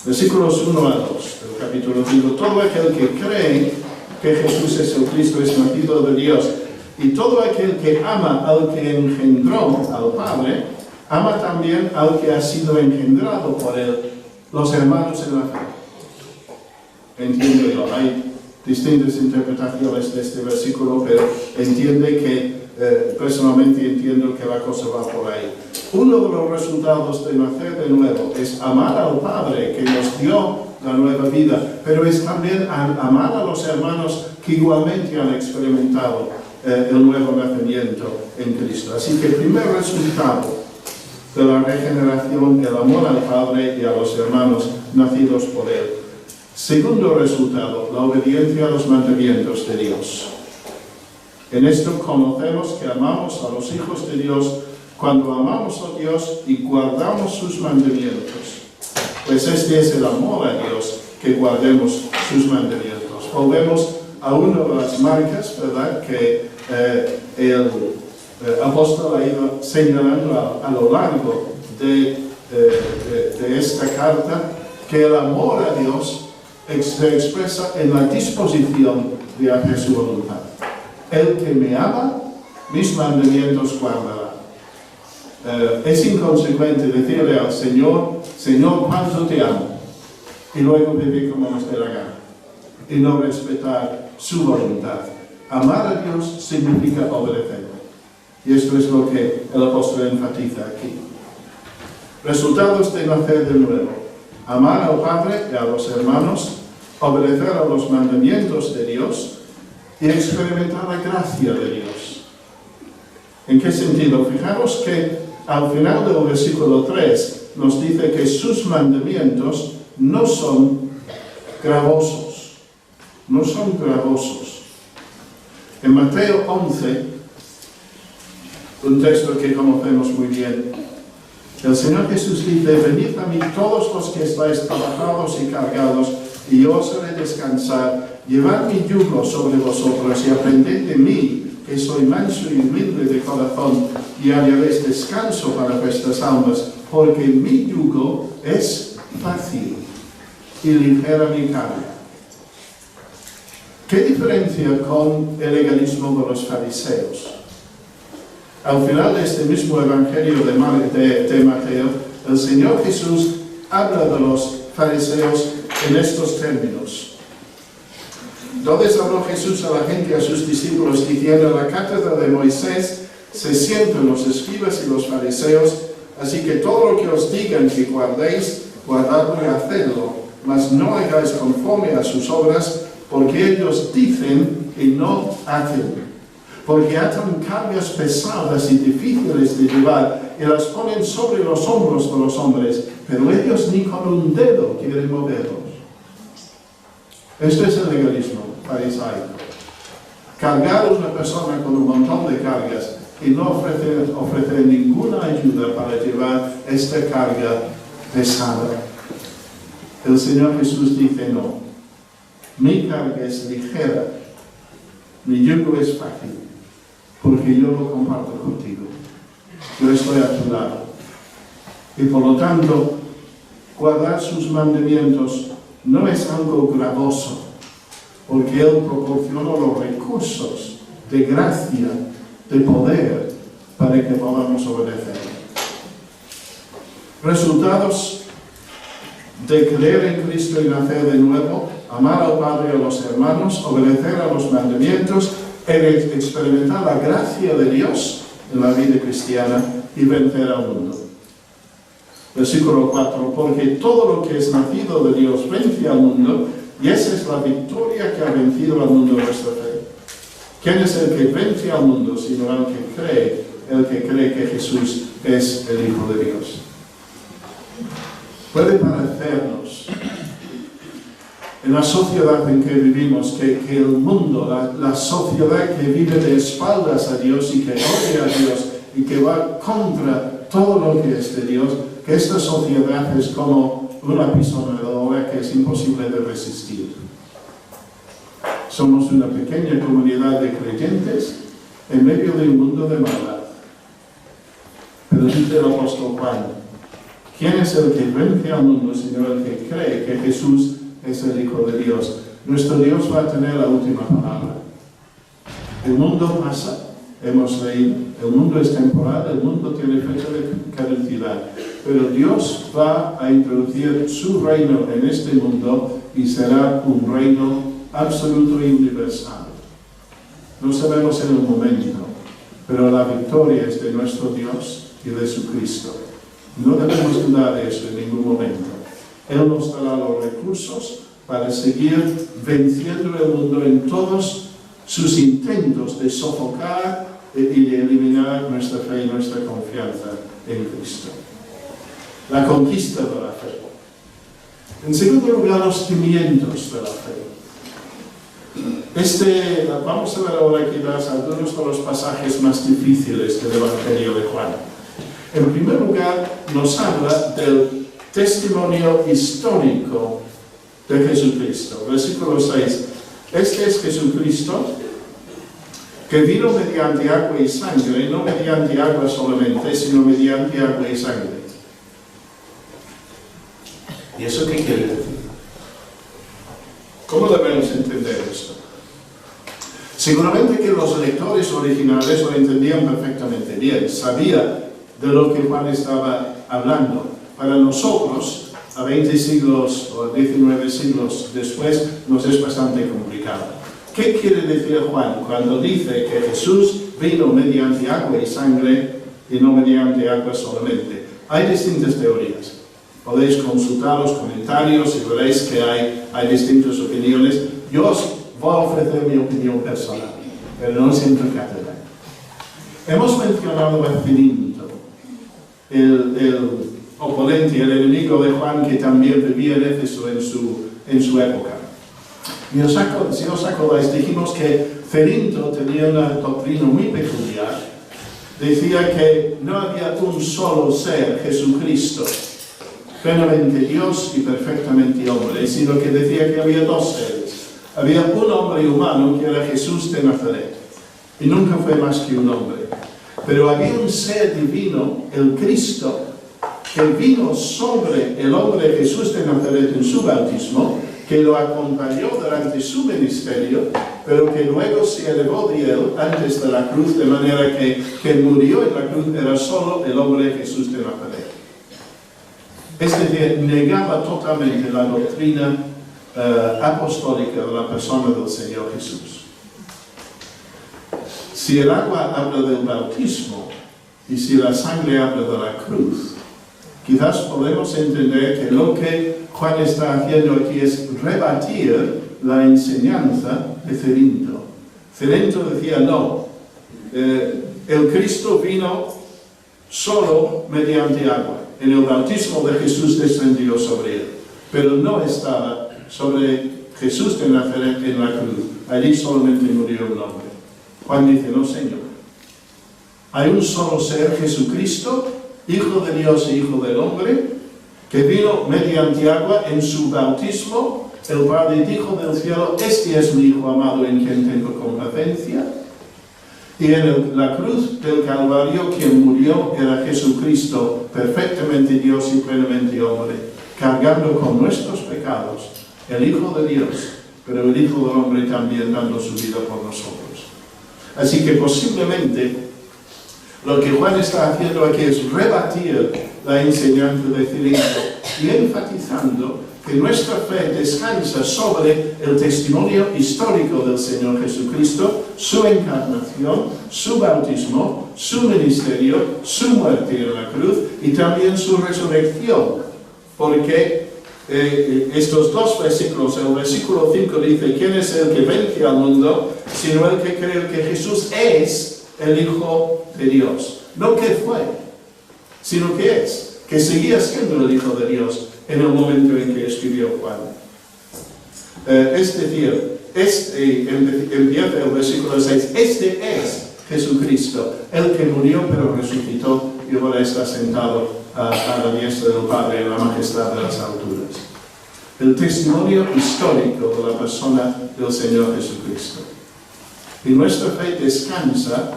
Versículos 1 a 2 del capítulo 5. Todo aquel que cree que Jesús es el Cristo es nacido de Dios. Y todo aquel que ama al que engendró al Padre, ama también al que ha sido engendrado por Él, los hermanos en la fe. Entiendo yo, hay distintas interpretaciones de este versículo, pero entiende que, personalmente entiendo que la cosa va por ahí. Uno de los resultados de nacer de nuevo es amar al Padre que nos dio la nueva vida, pero es también amar a los hermanos que igualmente han experimentado el nuevo nacimiento en Cristo. Así que el primer resultado de la regeneración, el amor al Padre y a los hermanos nacidos por Él. Segundo resultado, la obediencia a los mandamientos de Dios. En esto conocemos que amamos a los hijos de Dios cuando amamos a Dios y guardamos sus mandamientos. Pues este es el amor a Dios, que guardemos sus mandamientos. Volvemos a una de las marcas, ¿verdad?, que el apóstol ha ido señalando a lo largo de esta carta, que el amor a Dios se expresa en la disposición de hacer su voluntad. El que me ama, mis mandamientos guardará. Es inconsecuente decirle al Señor, Señor, cuánto te amo, y luego vivir como nos dé la gana, y no respetar su voluntad. Amar a Dios significa obedecerle. Y esto es lo que el apóstol enfatiza aquí. Resultados de nacer de nuevo: amar al Padre y a los hermanos, obedecer a los mandamientos de Dios y experimentar la gracia de Dios. ¿En qué sentido? Fijaros que al final del versículo 3 nos dice que sus mandamientos no son gravosos. No son gravosos. En Mateo 11, un texto que conocemos muy bien, el Señor Jesús dice: venid a mí todos los que estáis trabajados y cargados, y yo os haré descansar. Llevad mi yugo sobre vosotros y aprended de mí, que soy manso y humilde de corazón, y hallaréis descanso para vuestras almas, porque mi yugo es fácil y ligera mi carga. ¿Qué diferencia con el legalismo de los fariseos? Al final de este mismo evangelio de Mateo, el Señor Jesús habla de los fariseos en estos términos. Entonces habló Jesús a la gente, a sus discípulos, diciendo: en la cátedra de Moisés se sientan los escribas y los fariseos, así que todo lo que os digan que guardéis, guardadlo y hacedlo, mas no hagáis conforme a sus obras, porque ellos dicen y no hacen. Porque atan cargas pesadas y difíciles de llevar y las ponen sobre los hombros de los hombres, pero ellos ni con un dedo quieren moverlos. Esto es el legalismo farisaico. Cargar a una persona con un montón de cargas y no ofrecer ninguna ayuda para llevar esta carga pesada. El Señor Jesús dice: no, mi carga es ligera, mi yugo es fácil, porque yo lo comparto contigo. Yo estoy a tu lado. Y por lo tanto, guardar sus mandamientos no es algo gravoso, porque Él proporcionó los recursos de gracia, de poder, para que podamos obedecer. Resultados de creer en Cristo y nacer de nuevo: amar al Padre y a los hermanos, obedecer a los mandamientos, experimentar la gracia de Dios en la vida cristiana y vencer al mundo. Versículo 4: porque todo lo que es nacido de Dios vence al mundo, y esa es la victoria que ha vencido al mundo nuestra fe. ¿Quién es el que vence al mundo sino el que cree que Jesús es el Hijo de Dios? Puede parecernos, en la sociedad en que vivimos, que el mundo, la sociedad que vive de espaldas a Dios y que odia a Dios y que va contra todo lo que es de Dios, que esta sociedad es como una pisonadora que es imposible de resistir. Somos una pequeña comunidad de creyentes en medio de un mundo de maldad. Pero dice el apóstol Juan, ¿quién es el que vence al mundo sino el que cree que Jesús es el Hijo de Dios? Nuestro Dios va a tener la última palabra. El mundo pasa, hemos leído, el mundo es temporal, el mundo tiene fecha de caducidad, pero Dios va a introducir su reino en este mundo y será un reino absoluto y universal. No sabemos en el momento, pero la victoria es de nuestro Dios y de su Cristo. No debemos dudar de eso en ningún momento. Él nos dará los recursos para seguir venciendo el mundo en todos sus intentos de sofocar y de eliminar nuestra fe y nuestra confianza en Cristo. La conquista de la fe. En segundo lugar, los cimientos de la fe. Vamos a ver ahora quizás algunos de los pasajes más difíciles del Evangelio de Juan. En primer lugar, nos habla del testimonio histórico de Jesucristo. Versículo 6. Este es Jesucristo, que vino mediante agua y sangre, no mediante agua solamente, sino mediante agua y sangre. ¿Y eso qué quiere decir? ¿Cómo debemos entender esto? Seguramente que los lectores originales lo entendían perfectamente bien, sabía de lo que Juan estaba hablando. Para nosotros, a 20 siglos o 19 siglos después, nos es bastante complicado. ¿Qué quiere decir Juan cuando dice que Jesús vino mediante agua y sangre y no mediante agua solamente? Hay distintas teorías. Podéis consultar los comentarios y veréis que hay distintas opiniones. Yo os voy a ofrecer mi opinión personal, pero no siempre catedral. Hemos mencionado a Cirinto, el oponente, el enemigo de Juan, que también vivía en Éfeso en su época. Y si os acordáis, dijimos que Cirinto tenía una doctrina muy peculiar. Decía que no había un solo ser, Jesucristo, plenamente Dios y perfectamente hombre, sino que decía que había dos seres. Había un hombre humano que era Jesús de Nazaret, y nunca fue más que un hombre. Pero había un ser divino, el Cristo, que vino sobre el hombre Jesús de Nazaret en su bautismo, que lo acompañó durante su ministerio, pero que luego se elevó de él antes de la cruz, de manera que quien murió en la cruz era solo el hombre Jesús de Nazaret. Es decir, negaba totalmente la doctrina apostólica de la persona del Señor Jesús. Si el agua habla del bautismo y si la sangre habla de la cruz, quizás podemos entender que lo que Juan está haciendo aquí es rebatir la enseñanza de Cirinto. Cirinto decía, no, el Cristo vino solo mediante agua. En el bautismo de Jesús descendió sobre él, pero no estaba sobre Jesús de Nazaret en la cruz. Allí solamente murió un hombre. Juan dice, no, Señor. Hay un solo ser, Jesucristo, Hijo de Dios y Hijo del hombre, que vino mediante agua en su bautismo. El Padre dijo del cielo, este es mi Hijo amado en quien tengo complacencia. Y en la cruz del Calvario, quien murió era Jesucristo, perfectamente Dios y plenamente hombre, cargando con nuestros pecados, el Hijo de Dios, pero el Hijo del hombre también dando su vida por nosotros. Así que posiblemente lo que Juan está haciendo aquí es rebatir la enseñanza de Cirinto y enfatizando que nuestra fe descansa sobre el testimonio histórico del Señor Jesucristo, su encarnación, su bautismo, su ministerio, su muerte en la cruz y también su resurrección. Porque estos dos versículos, el versículo 5 dice, ¿quién es el que vence al mundo? Sino el que cree que Jesús es el Hijo de Dios. No que fue, sino que es, que seguía siendo el Hijo de Dios en el momento en que escribió Juan. Es decir, empieza el versículo 6, este es Jesucristo, el que murió pero resucitó y ahora está sentado a la diestra del Padre en la majestad de las alturas. el testimonio histórico de la persona del Señor Jesucristo. Y nuestra fe descansa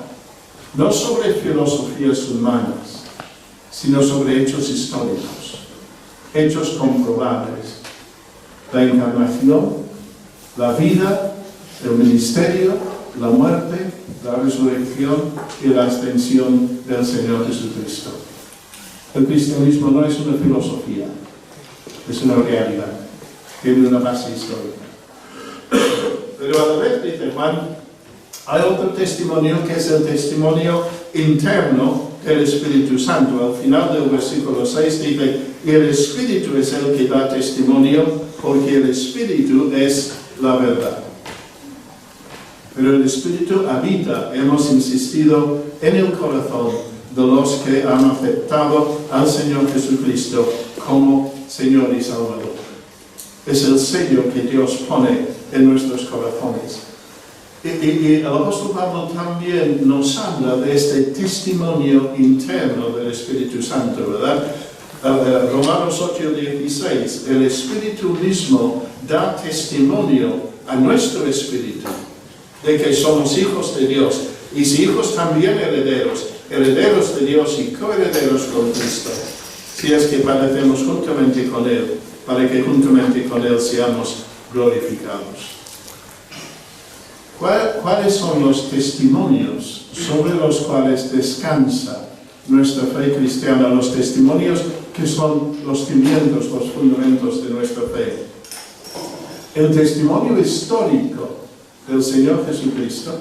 no sobre filosofías humanas, sino sobre hechos históricos, hechos comprobables. La encarnación, la vida, el ministerio, la muerte, la resurrección y la ascensión del Señor Jesucristo. El cristianismo no es una filosofía, es una realidad, tiene una base histórica. Pero a la vez, dice Juan, hay otro testimonio que es el testimonio interno del Espíritu Santo. Al final del versículo 6 dice, y el Espíritu es el que da testimonio, porque el Espíritu es la verdad. Pero el Espíritu habita, hemos insistido, en el corazón de los que han aceptado al Señor Jesucristo como Señor y Salvador. Es el sello que Dios pone en nuestros corazones. Y el apóstol Pablo también nos habla de este testimonio interno del Espíritu Santo, ¿verdad? Romanos 8:16, el Espíritu mismo da testimonio a nuestro espíritu de que somos hijos de Dios, y si hijos también herederos, herederos de Dios y coherederos con Cristo, si es que padecemos juntamente con Él, para que juntamente con Él seamos glorificados. ¿Cuáles son los testimonios sobre los cuales descansa nuestra fe cristiana? Los testimonios que son los cimientos, los fundamentos de nuestra fe. El testimonio histórico del Señor Jesucristo,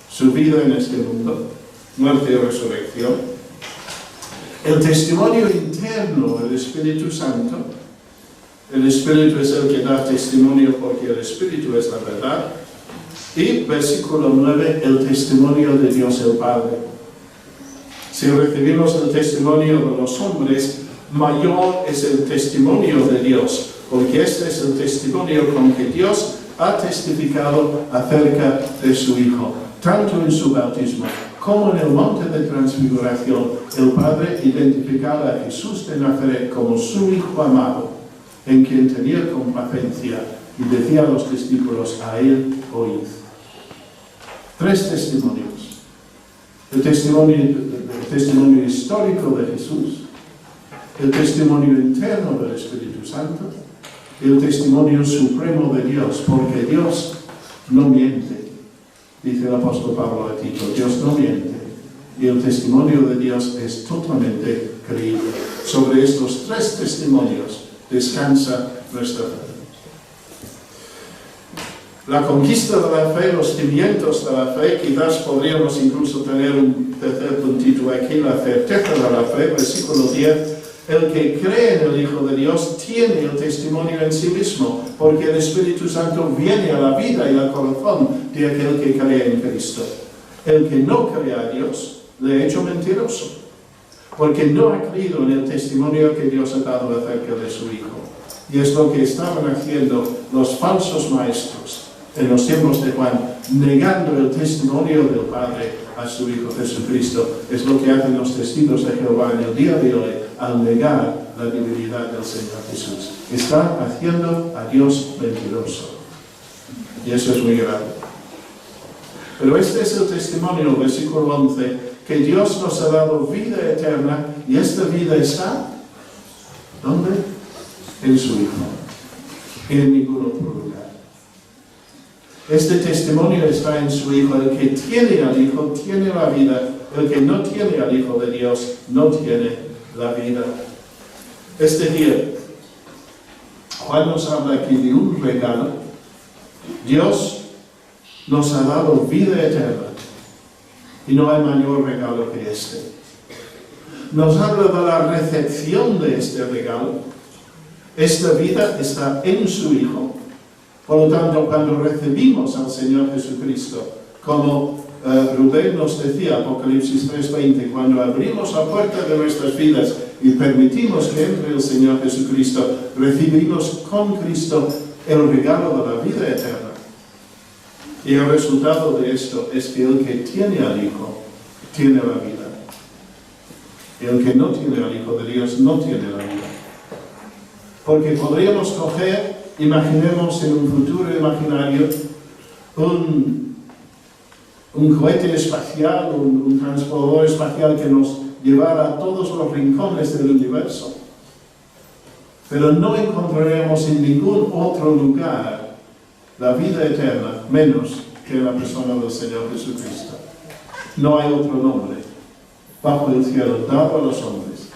su vida en este mundo, muerte y resurrección. El testimonio interno del Espíritu Santo. El Espíritu es el que da testimonio porque el Espíritu es la verdad. Y versículo 9, el testimonio de Dios el Padre. Si recibimos el testimonio de los hombres, mayor es el testimonio de Dios, porque este es el testimonio con que Dios ha testificado acerca de su Hijo. Tanto en su bautismo como en el monte de transfiguración, el Padre identificaba a Jesús de Nazaret como su Hijo amado, en quien tenía complacencia, y decía a los discípulos, a él oíd. 3 testimonios. El testimonio histórico de Jesús, el testimonio interno del Espíritu Santo, y el testimonio supremo de Dios, porque Dios no miente, dice el apóstol Pablo a Tito, Dios no miente, y el testimonio de Dios es totalmente creíble. Sobre estos 3 testimonios descansa nuestra fe. La conquista de la fe, los cimientos de la fe, quizás podríamos incluso tener un tercer puntito aquí, la certeza de la fe, versículo 10, el que cree en el Hijo de Dios tiene el testimonio en sí mismo, porque el Espíritu Santo viene a la vida y al corazón de aquel que cree en Cristo. El que no cree a Dios le ha hecho mentiroso, porque no ha creído en el testimonio que Dios ha dado acerca de su Hijo. Y es lo que estaban haciendo los falsos maestros en los tiempos de Juan, negando el testimonio del Padre a su Hijo Jesucristo. Es lo que hacen los testigos de Jehová en el día de hoy, al negar la divinidad del Señor Jesús. Están haciendo a Dios mentiroso. Y eso es muy grave. Pero este es el testimonio, versículo 11, que Dios nos ha dado vida eterna, y esta vida está, ¿dónde? En su Hijo. En ningún otro lugar. Este testimonio está en su Hijo. El que tiene al Hijo tiene la vida. El que no tiene al Hijo de Dios no tiene la vida. Este día, Juan nos habla aquí de un regalo. Dios nos ha dado vida eterna. Y no hay mayor regalo que este. Nos habla de la recepción de este regalo. Esta vida está en su Hijo. Por lo tanto, cuando recibimos al Señor Jesucristo, como Rubén nos decía, Apocalipsis 3:20, cuando abrimos la puerta de nuestras vidas y permitimos que entre el Señor Jesucristo, recibimos con Cristo el regalo de la vida eterna. Y el resultado de esto es que el que tiene al Hijo, tiene la vida. Y el que no tiene al Hijo de Dios, no tiene la vida. Porque podríamos coger, imaginemos en un futuro imaginario, un cohete espacial, un transportador espacial que nos llevara a todos los rincones del universo. Pero no encontraremos en ningún otro lugar la vida eterna, menos que en la persona del Señor Jesucristo. No hay otro nombre bajo el cielo dado a los hombres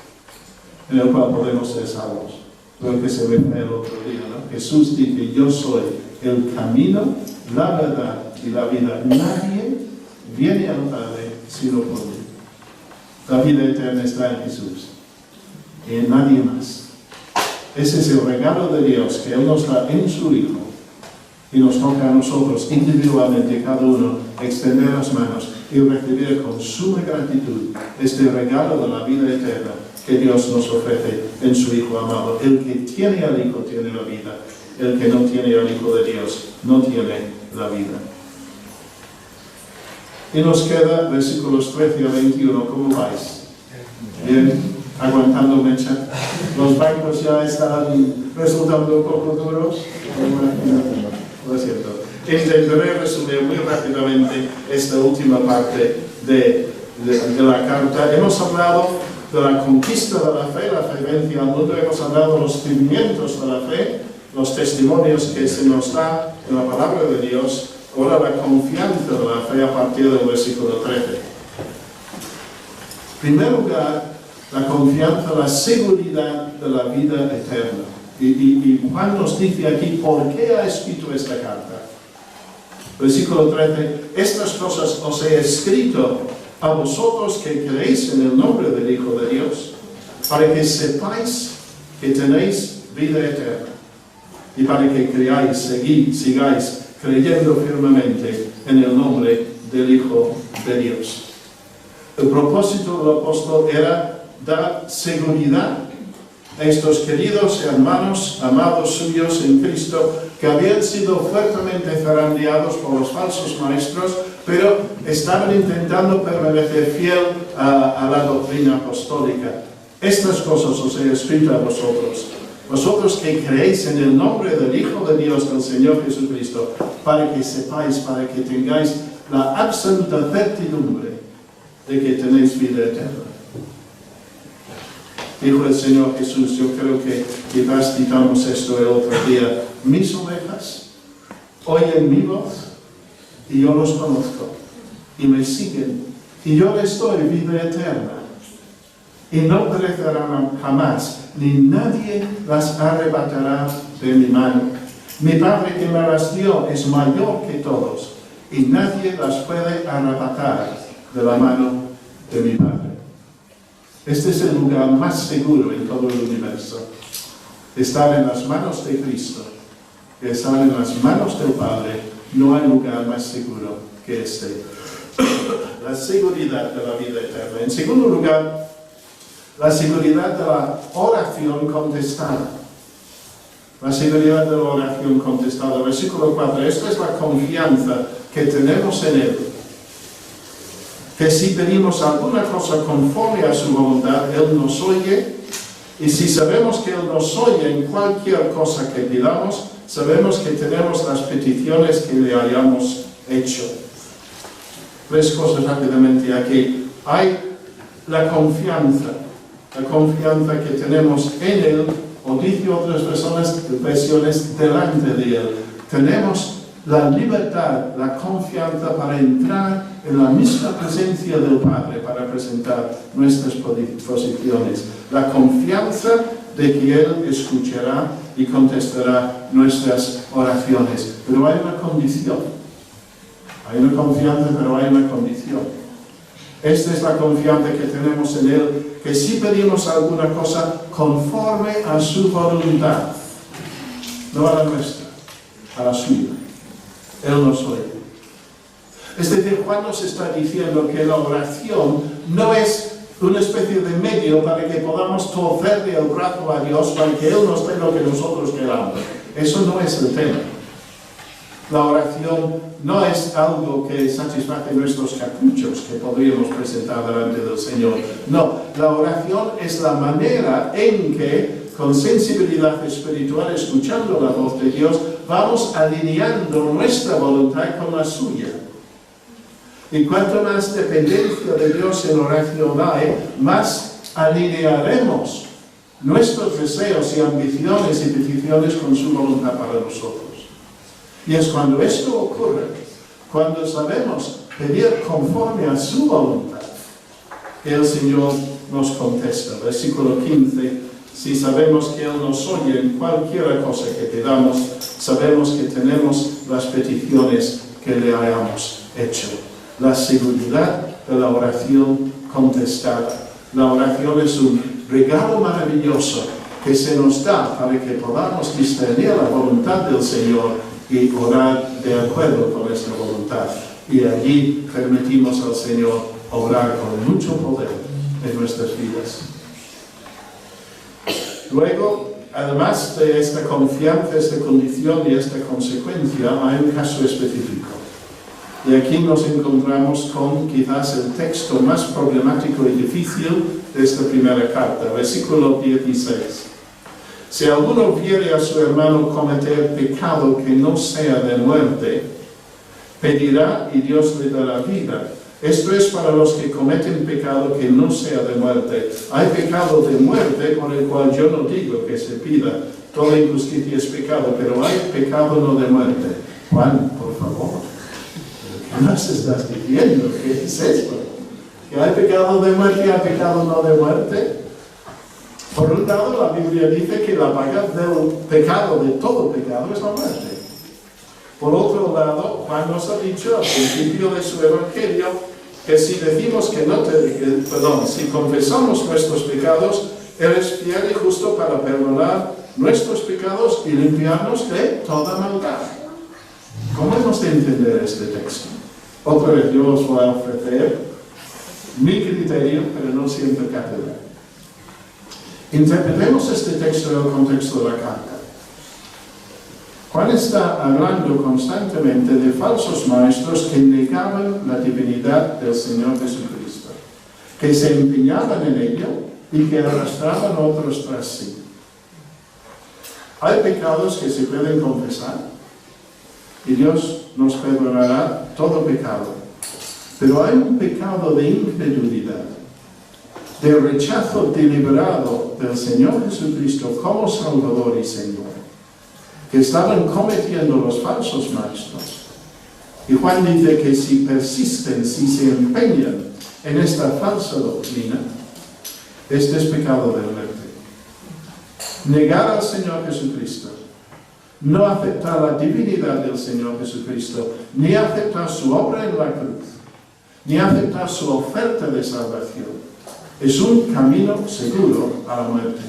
en el cual podemos ser salvos. Lo que se ve el otro día, ¿no? Jesús dice: yo soy el camino, la verdad y la vida. Nadie viene al Padre sino por mí. La vida eterna está en Jesús y en nadie más. Ese es el regalo de Dios que Él nos da en su Hijo, y nos toca a nosotros individualmente, cada uno, extender las manos y recibir con suma gratitud este regalo de la vida eterna que Dios nos ofrece en su Hijo amado. El que tiene al Hijo tiene la vida. El que no tiene al Hijo de Dios no tiene la vida. Y nos queda versículos 13 a 21. ¿Cómo vais? Bien, aguantando mecha. Los bancos ya están resultando un poco duros. Lo siento. Intentaré resumir muy rápidamente esta última parte de la carta. Hemos hablado de la conquista de la fe vencia al mundo. Hemos hablado de los cimientos de la fe, los testimonios que se nos da en la palabra de Dios. Ahora la confianza de la fe a partir del versículo 13. En primer lugar, la confianza, la seguridad de la vida eterna. Y Juan nos dice aquí por qué ha escrito esta carta. Versículo 13: estas cosas os he escrito a vosotros que creéis en el nombre del Hijo de Dios, para que sepáis que tenéis vida eterna, y para que creáis, sigáis creyendo firmemente en el nombre del Hijo de Dios. El propósito del apóstol era dar seguridad a estos queridos hermanos, amados suyos en Cristo, que habían sido fuertemente zarandeados por los falsos maestros, pero estaban intentando permanecer fiel a la doctrina apostólica. Estas cosas os he escrito a vosotros que creéis en el nombre del Hijo de Dios, del Señor Jesucristo, para que sepáis, para que tengáis la absoluta certidumbre de que tenéis vida eterna. Dijo el Señor Jesús, yo creo que quizás citamos esto el otro día: mis ovejas oyen mi voz y yo los conozco y me siguen y yo les doy vida eterna y no perecerán jamás, ni nadie las arrebatará de mi mano. Mi Padre que me las dio es mayor que todos y nadie las puede arrebatar de la mano de mi Padre. Este es el lugar más seguro en todo el universo. Estar en las manos de Cristo, estar en las manos del Padre. No hay lugar más seguro que este. La seguridad de la vida eterna. En segundo lugar, la seguridad de la oración contestada. La seguridad de la oración contestada. Versículo 4. Esta es la confianza que tenemos en Él, que si pedimos alguna cosa conforme a su voluntad, Él nos oye, y si sabemos que Él nos oye en cualquier cosa que pidamos, sabemos que tenemos las peticiones que le hayamos hecho. Tres cosas rápidamente aquí. Hay la confianza que tenemos en Él, o dice otras versiones, delante de Él. Tenemos la libertad, la confianza para entrar en la misma presencia del Padre para presentar nuestras posiciones. La confianza de que Él escuchará y contestará nuestras oraciones. Pero hay una condición. Hay una confianza, pero hay una condición. Esta es la confianza que tenemos en Él, que si pedimos alguna cosa conforme a su voluntad, no a la nuestra, a la suya, Él nos oye. Es decir, Juan nos está diciendo que la oración no es una especie de medio para que podamos torcerle el brazo a Dios para que Él nos dé lo que nosotros queramos. Eso no es el tema. La oración no es algo que satisface nuestros caprichos que podríamos presentar delante del Señor. No, la oración es la manera en que con sensibilidad espiritual, escuchando la voz de Dios, vamos alineando nuestra voluntad con la suya. Y cuanto más dependencia de Dios en oración hay, más alinearemos nuestros deseos y ambiciones y peticiones con su voluntad para nosotros. Y es cuando esto ocurre, cuando sabemos pedir conforme a su voluntad, que el Señor nos contesta. Versículo 15, si sabemos que Él nos oye en cualquier cosa que pidamos, sabemos que tenemos las peticiones que le hayamos hecho. La seguridad de la oración contestada. La oración es un regalo maravilloso que se nos da para que podamos discernir la voluntad del Señor y orar de acuerdo con nuestra voluntad. Y allí permitimos al Señor obrar con mucho poder en nuestras vidas. Luego, además de esta confianza, esta condición y esta consecuencia, hay un caso específico. Y aquí nos encontramos con quizás el texto más problemático y difícil de esta primera carta, versículo 16. Si alguno viere a su hermano cometer pecado que no sea de muerte, pedirá y Dios le dará vida. Esto es para los que cometen pecado que no sea de muerte. Hay pecado de muerte por el cual yo no digo que se pida. Toda injusticia es pecado, pero hay pecado no de muerte. Juan, por favor, ¿qué nos estás diciendo? ¿Qué es esto? ¿Que hay pecado de muerte y hay pecado no de muerte? Por un lado, la Biblia dice que la paga del pecado, de todo pecado, es la muerte. Por otro lado, Juan nos ha dicho al principio de su evangelio que si decimos si confesamos nuestros pecados, Él es fiel y justo para perdonar nuestros pecados y limpiarnos de toda maldad. ¿Cómo hemos de entender este texto? Otra vez yo os voy a ofrecer mi criterio, pero no siempre cátedra. Interpretemos este texto en el contexto de la carta. Juan está hablando constantemente de falsos maestros que negaban la divinidad del Señor Jesucristo, que se empeñaban en ello y que arrastraban a otros tras sí. Hay pecados que se pueden confesar y Dios nos perdonará todo pecado, pero hay un pecado de incredulidad, de rechazo deliberado del Señor Jesucristo como Salvador y Señor, que estaban cometiendo los falsos maestros. Y Juan dice que si persisten, si se empeñan en esta falsa doctrina, este es pecado de muerte. Negar al Señor Jesucristo, no aceptar la divinidad del Señor Jesucristo, ni aceptar su obra en la cruz, ni aceptar su oferta de salvación, es un camino seguro a la muerte.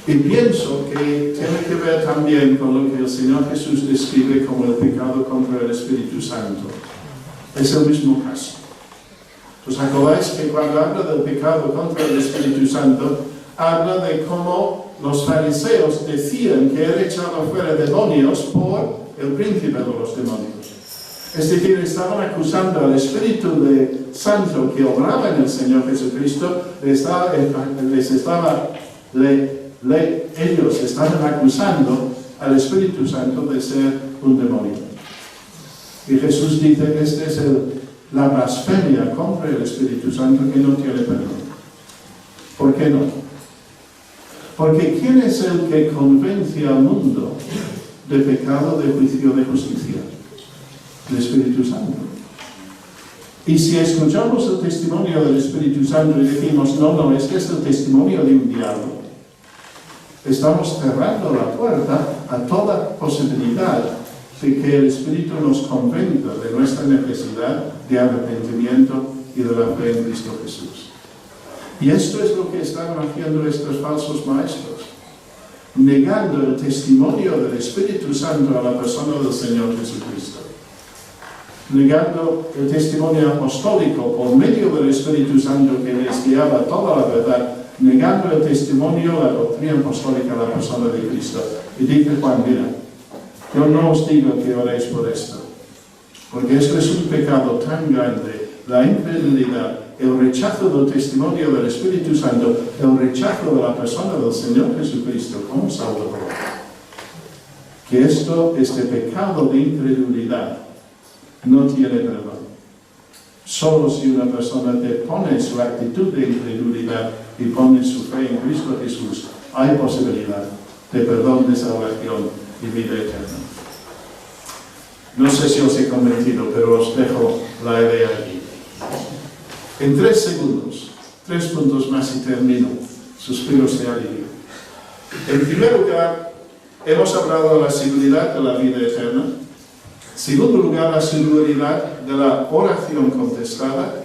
Y pienso que tiene que ver también con lo que el Señor Jesús describe como el pecado contra el Espíritu Santo. Es el mismo caso. ¿Os acordáis que cuando habla del pecado contra el Espíritu Santo, habla de cómo los fariseos decían que Él echaba fuera demonios por el príncipe de los demonios? Es decir, estaban acusando al Espíritu Santo que obraba en el Señor Jesucristo, ellos estaban acusando al Espíritu Santo de ser un demonio. Y Jesús dice que esta es la blasfemia contra el Espíritu Santo que no tiene perdón. ¿Por qué no? Porque ¿quién es el que convence al mundo de pecado, de juicio, de justicia? El Espíritu Santo. Y si escuchamos el testimonio del Espíritu Santo y decimos, no, este es el testimonio de un diablo, estamos cerrando la puerta a toda posibilidad de que el Espíritu nos convenza de nuestra necesidad de arrepentimiento y de la fe en Cristo Jesús. Y esto es lo que están haciendo estos falsos maestros, negando el testimonio del Espíritu Santo a la persona del Señor Jesucristo, negando el testimonio apostólico por medio del Espíritu Santo que les guiaba toda la verdad, negando el testimonio, la doctrina apostólica a la persona de Cristo. Y dice Juan, mira, yo no os digo que oréis por esto, porque esto es un pecado tan grande, la incredulidad, el rechazo del testimonio del Espíritu Santo, el rechazo de la persona del Señor Jesucristo como Salvador. Que este pecado de incredulidad no tiene perdón. Solo si una persona depone su actitud de incredulidad y pone su fe en Cristo Jesús, hay posibilidad de perdón, de salvación y vida eterna. No sé si os he convencido, pero os dejo la idea aquí. En 3 segundos, 3 puntos más y termino. Suspiros de alivio. En primer lugar, hemos hablado de la seguridad de la vida eterna. En segundo lugar, la seguridad de la oración contestada.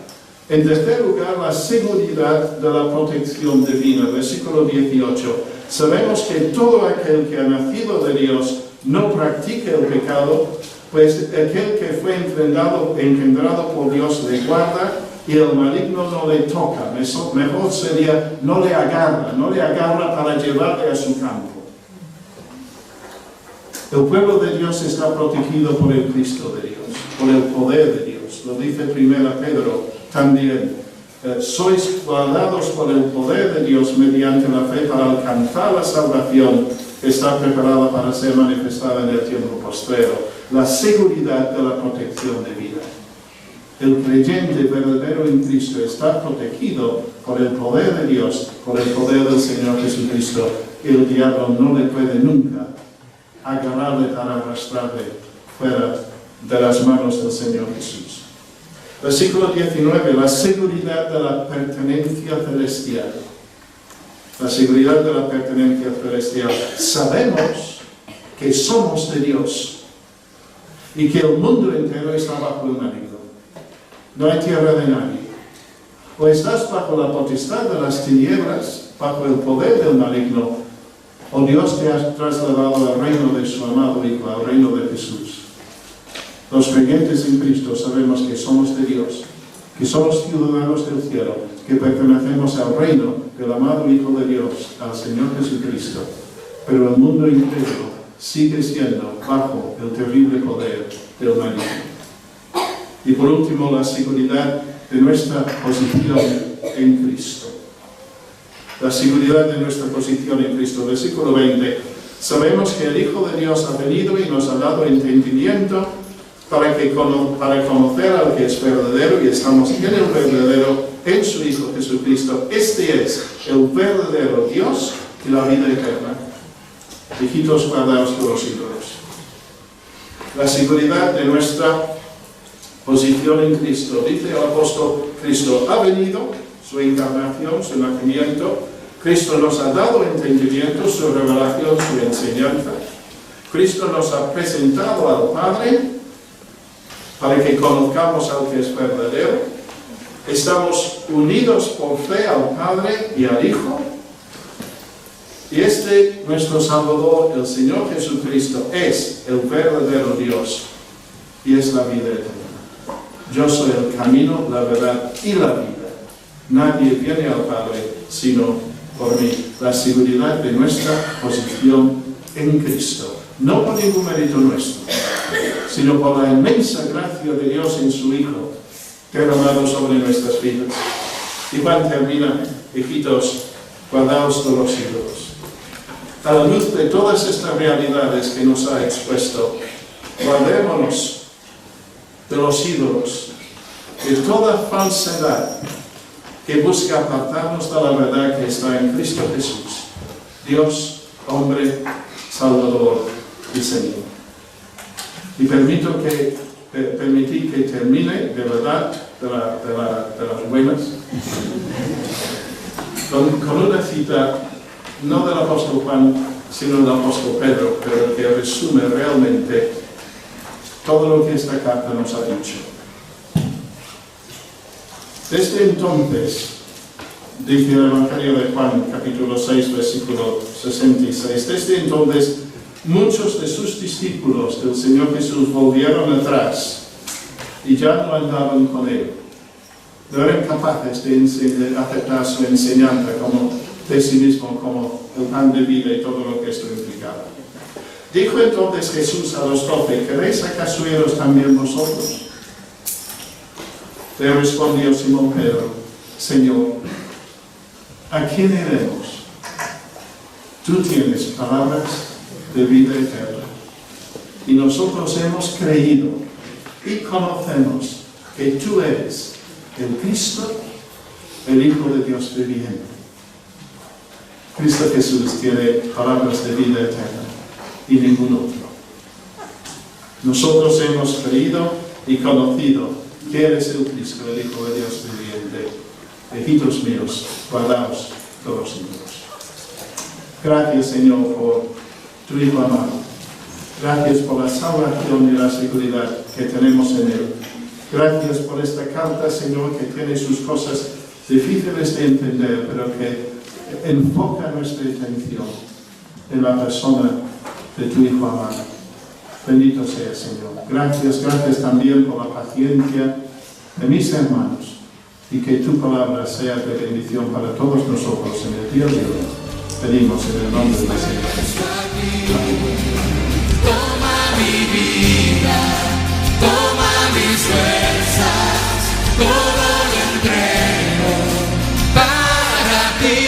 En tercer lugar, la seguridad de la protección divina. Versículo 18. Sabemos que todo aquel que ha nacido de Dios no practica el pecado, pues aquel que fue engendrado por Dios le guarda y el maligno no le toca. Mejor sería no le agarra para llevarle a su campo. El pueblo de Dios está protegido por el Cristo de Dios, por el poder de Dios. Lo dice 1 Pedro también. Sois guardados por el poder de Dios mediante la fe para alcanzar la salvación que está preparada para ser manifestada en el tiempo postrero. La seguridad de la protección de vida. El creyente verdadero en Cristo está protegido por el poder de Dios, por el poder del Señor Jesucristo. El diablo no le puede nunca agarrarle para arrastrarle fuera de las manos del Señor Jesús. Versículo 19, la seguridad de la pertenencia celestial. La seguridad de la pertenencia celestial. Sabemos que somos de Dios y que el mundo entero está bajo el maligno. No hay tierra de nadie. O estás bajo la potestad de las tinieblas, bajo el poder del maligno, o Dios te ha trasladado al reino de su amado Hijo, al reino de Jesús. Los creyentes en Cristo sabemos que somos de Dios, que somos ciudadanos del cielo, que pertenecemos al reino del amado Hijo de Dios, al Señor Jesucristo. Pero el mundo entero sigue siendo bajo el terrible poder del maligno. Y por último, la seguridad de nuestra posición en Cristo. La seguridad de nuestra posición en Cristo. Versículo 20. Sabemos que el Hijo de Dios ha venido y nos ha dado entendimiento para conocer al que es verdadero, y estamos en el verdadero, en su Hijo Jesucristo. Este es el verdadero Dios y la vida eterna. Hijitos guardados de los ídolos. La seguridad de nuestra posición en Cristo. Dice el apóstol, Cristo ha venido, su encarnación, su nacimiento. Cristo nos ha dado entendimiento, su revelación, su enseñanza. Cristo nos ha presentado al Padre para que conozcamos al que es verdadero. Estamos unidos por fe al Padre y al Hijo. Y nuestro Salvador, el Señor Jesucristo, es el verdadero Dios y es la vida eterna. Yo soy el camino, la verdad y la vida. Nadie viene al Padre sino por mí. La seguridad de nuestra posición en Cristo. No por ningún mérito nuestro, sino por la inmensa gracia de Dios en su Hijo, derramado sobre nuestras vidas. Y Juan termina, hijitos, guardaos de los ídolos. A la luz de todas estas realidades que nos ha expuesto, guardémonos de los ídolos, de toda falsedad que busca apartarnos de la verdad que está en Cristo Jesús, Dios, hombre, Salvador y Señor. Y permití que termine de verdad de las buenas con una cita no del apóstol Juan sino del apóstol Pedro, pero que resume realmente todo lo que esta carta nos ha dicho. Desde entonces, dice el Evangelio de Juan, capítulo 6, versículo 66, desde entonces muchos de sus discípulos del Señor Jesús volvieron atrás y ya no andaban con él. No eran capaces de aceptar su enseñanza de sí mismo como el pan de vida y todo lo que esto implicaba. Dijo entonces Jesús a los 12, ¿queréis acaso iros también vosotros? Le respondió Simón Pedro, Señor, ¿a quién iremos? Tú tienes palabras de vida eterna. Y nosotros hemos creído y conocemos que tú eres el Cristo, el Hijo de Dios viviente. Cristo Jesús tiene palabras de vida eterna y ningún otro. Nosotros hemos creído y conocido que eres el Cristo, el Hijo de Dios viviente. Hijitos míos, guardaos de los ídolos. Gracias, Señor, por tu Hijo amado. Gracias por la salvación y la seguridad que tenemos en Él. Gracias por esta carta, Señor, que tiene sus cosas difíciles de entender, pero que enfoca nuestra atención en la persona de tu Hijo amado. Bendito sea, Señor. Gracias también por la paciencia de mis hermanos y que tu palabra sea de bendición para todos nosotros en el día de hoy. Pedimos en el nombre del Señor Jesús. Toma mi vida, toma mis fuerzas, todo lo entrego para ti.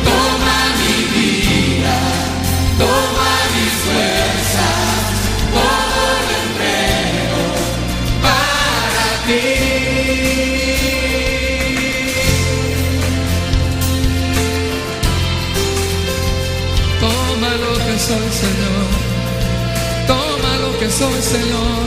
Toma mi vida, toma mis fuerzas, todo lo entrego para ti. Toma lo que soy, Señor. Toma lo que soy, Señor.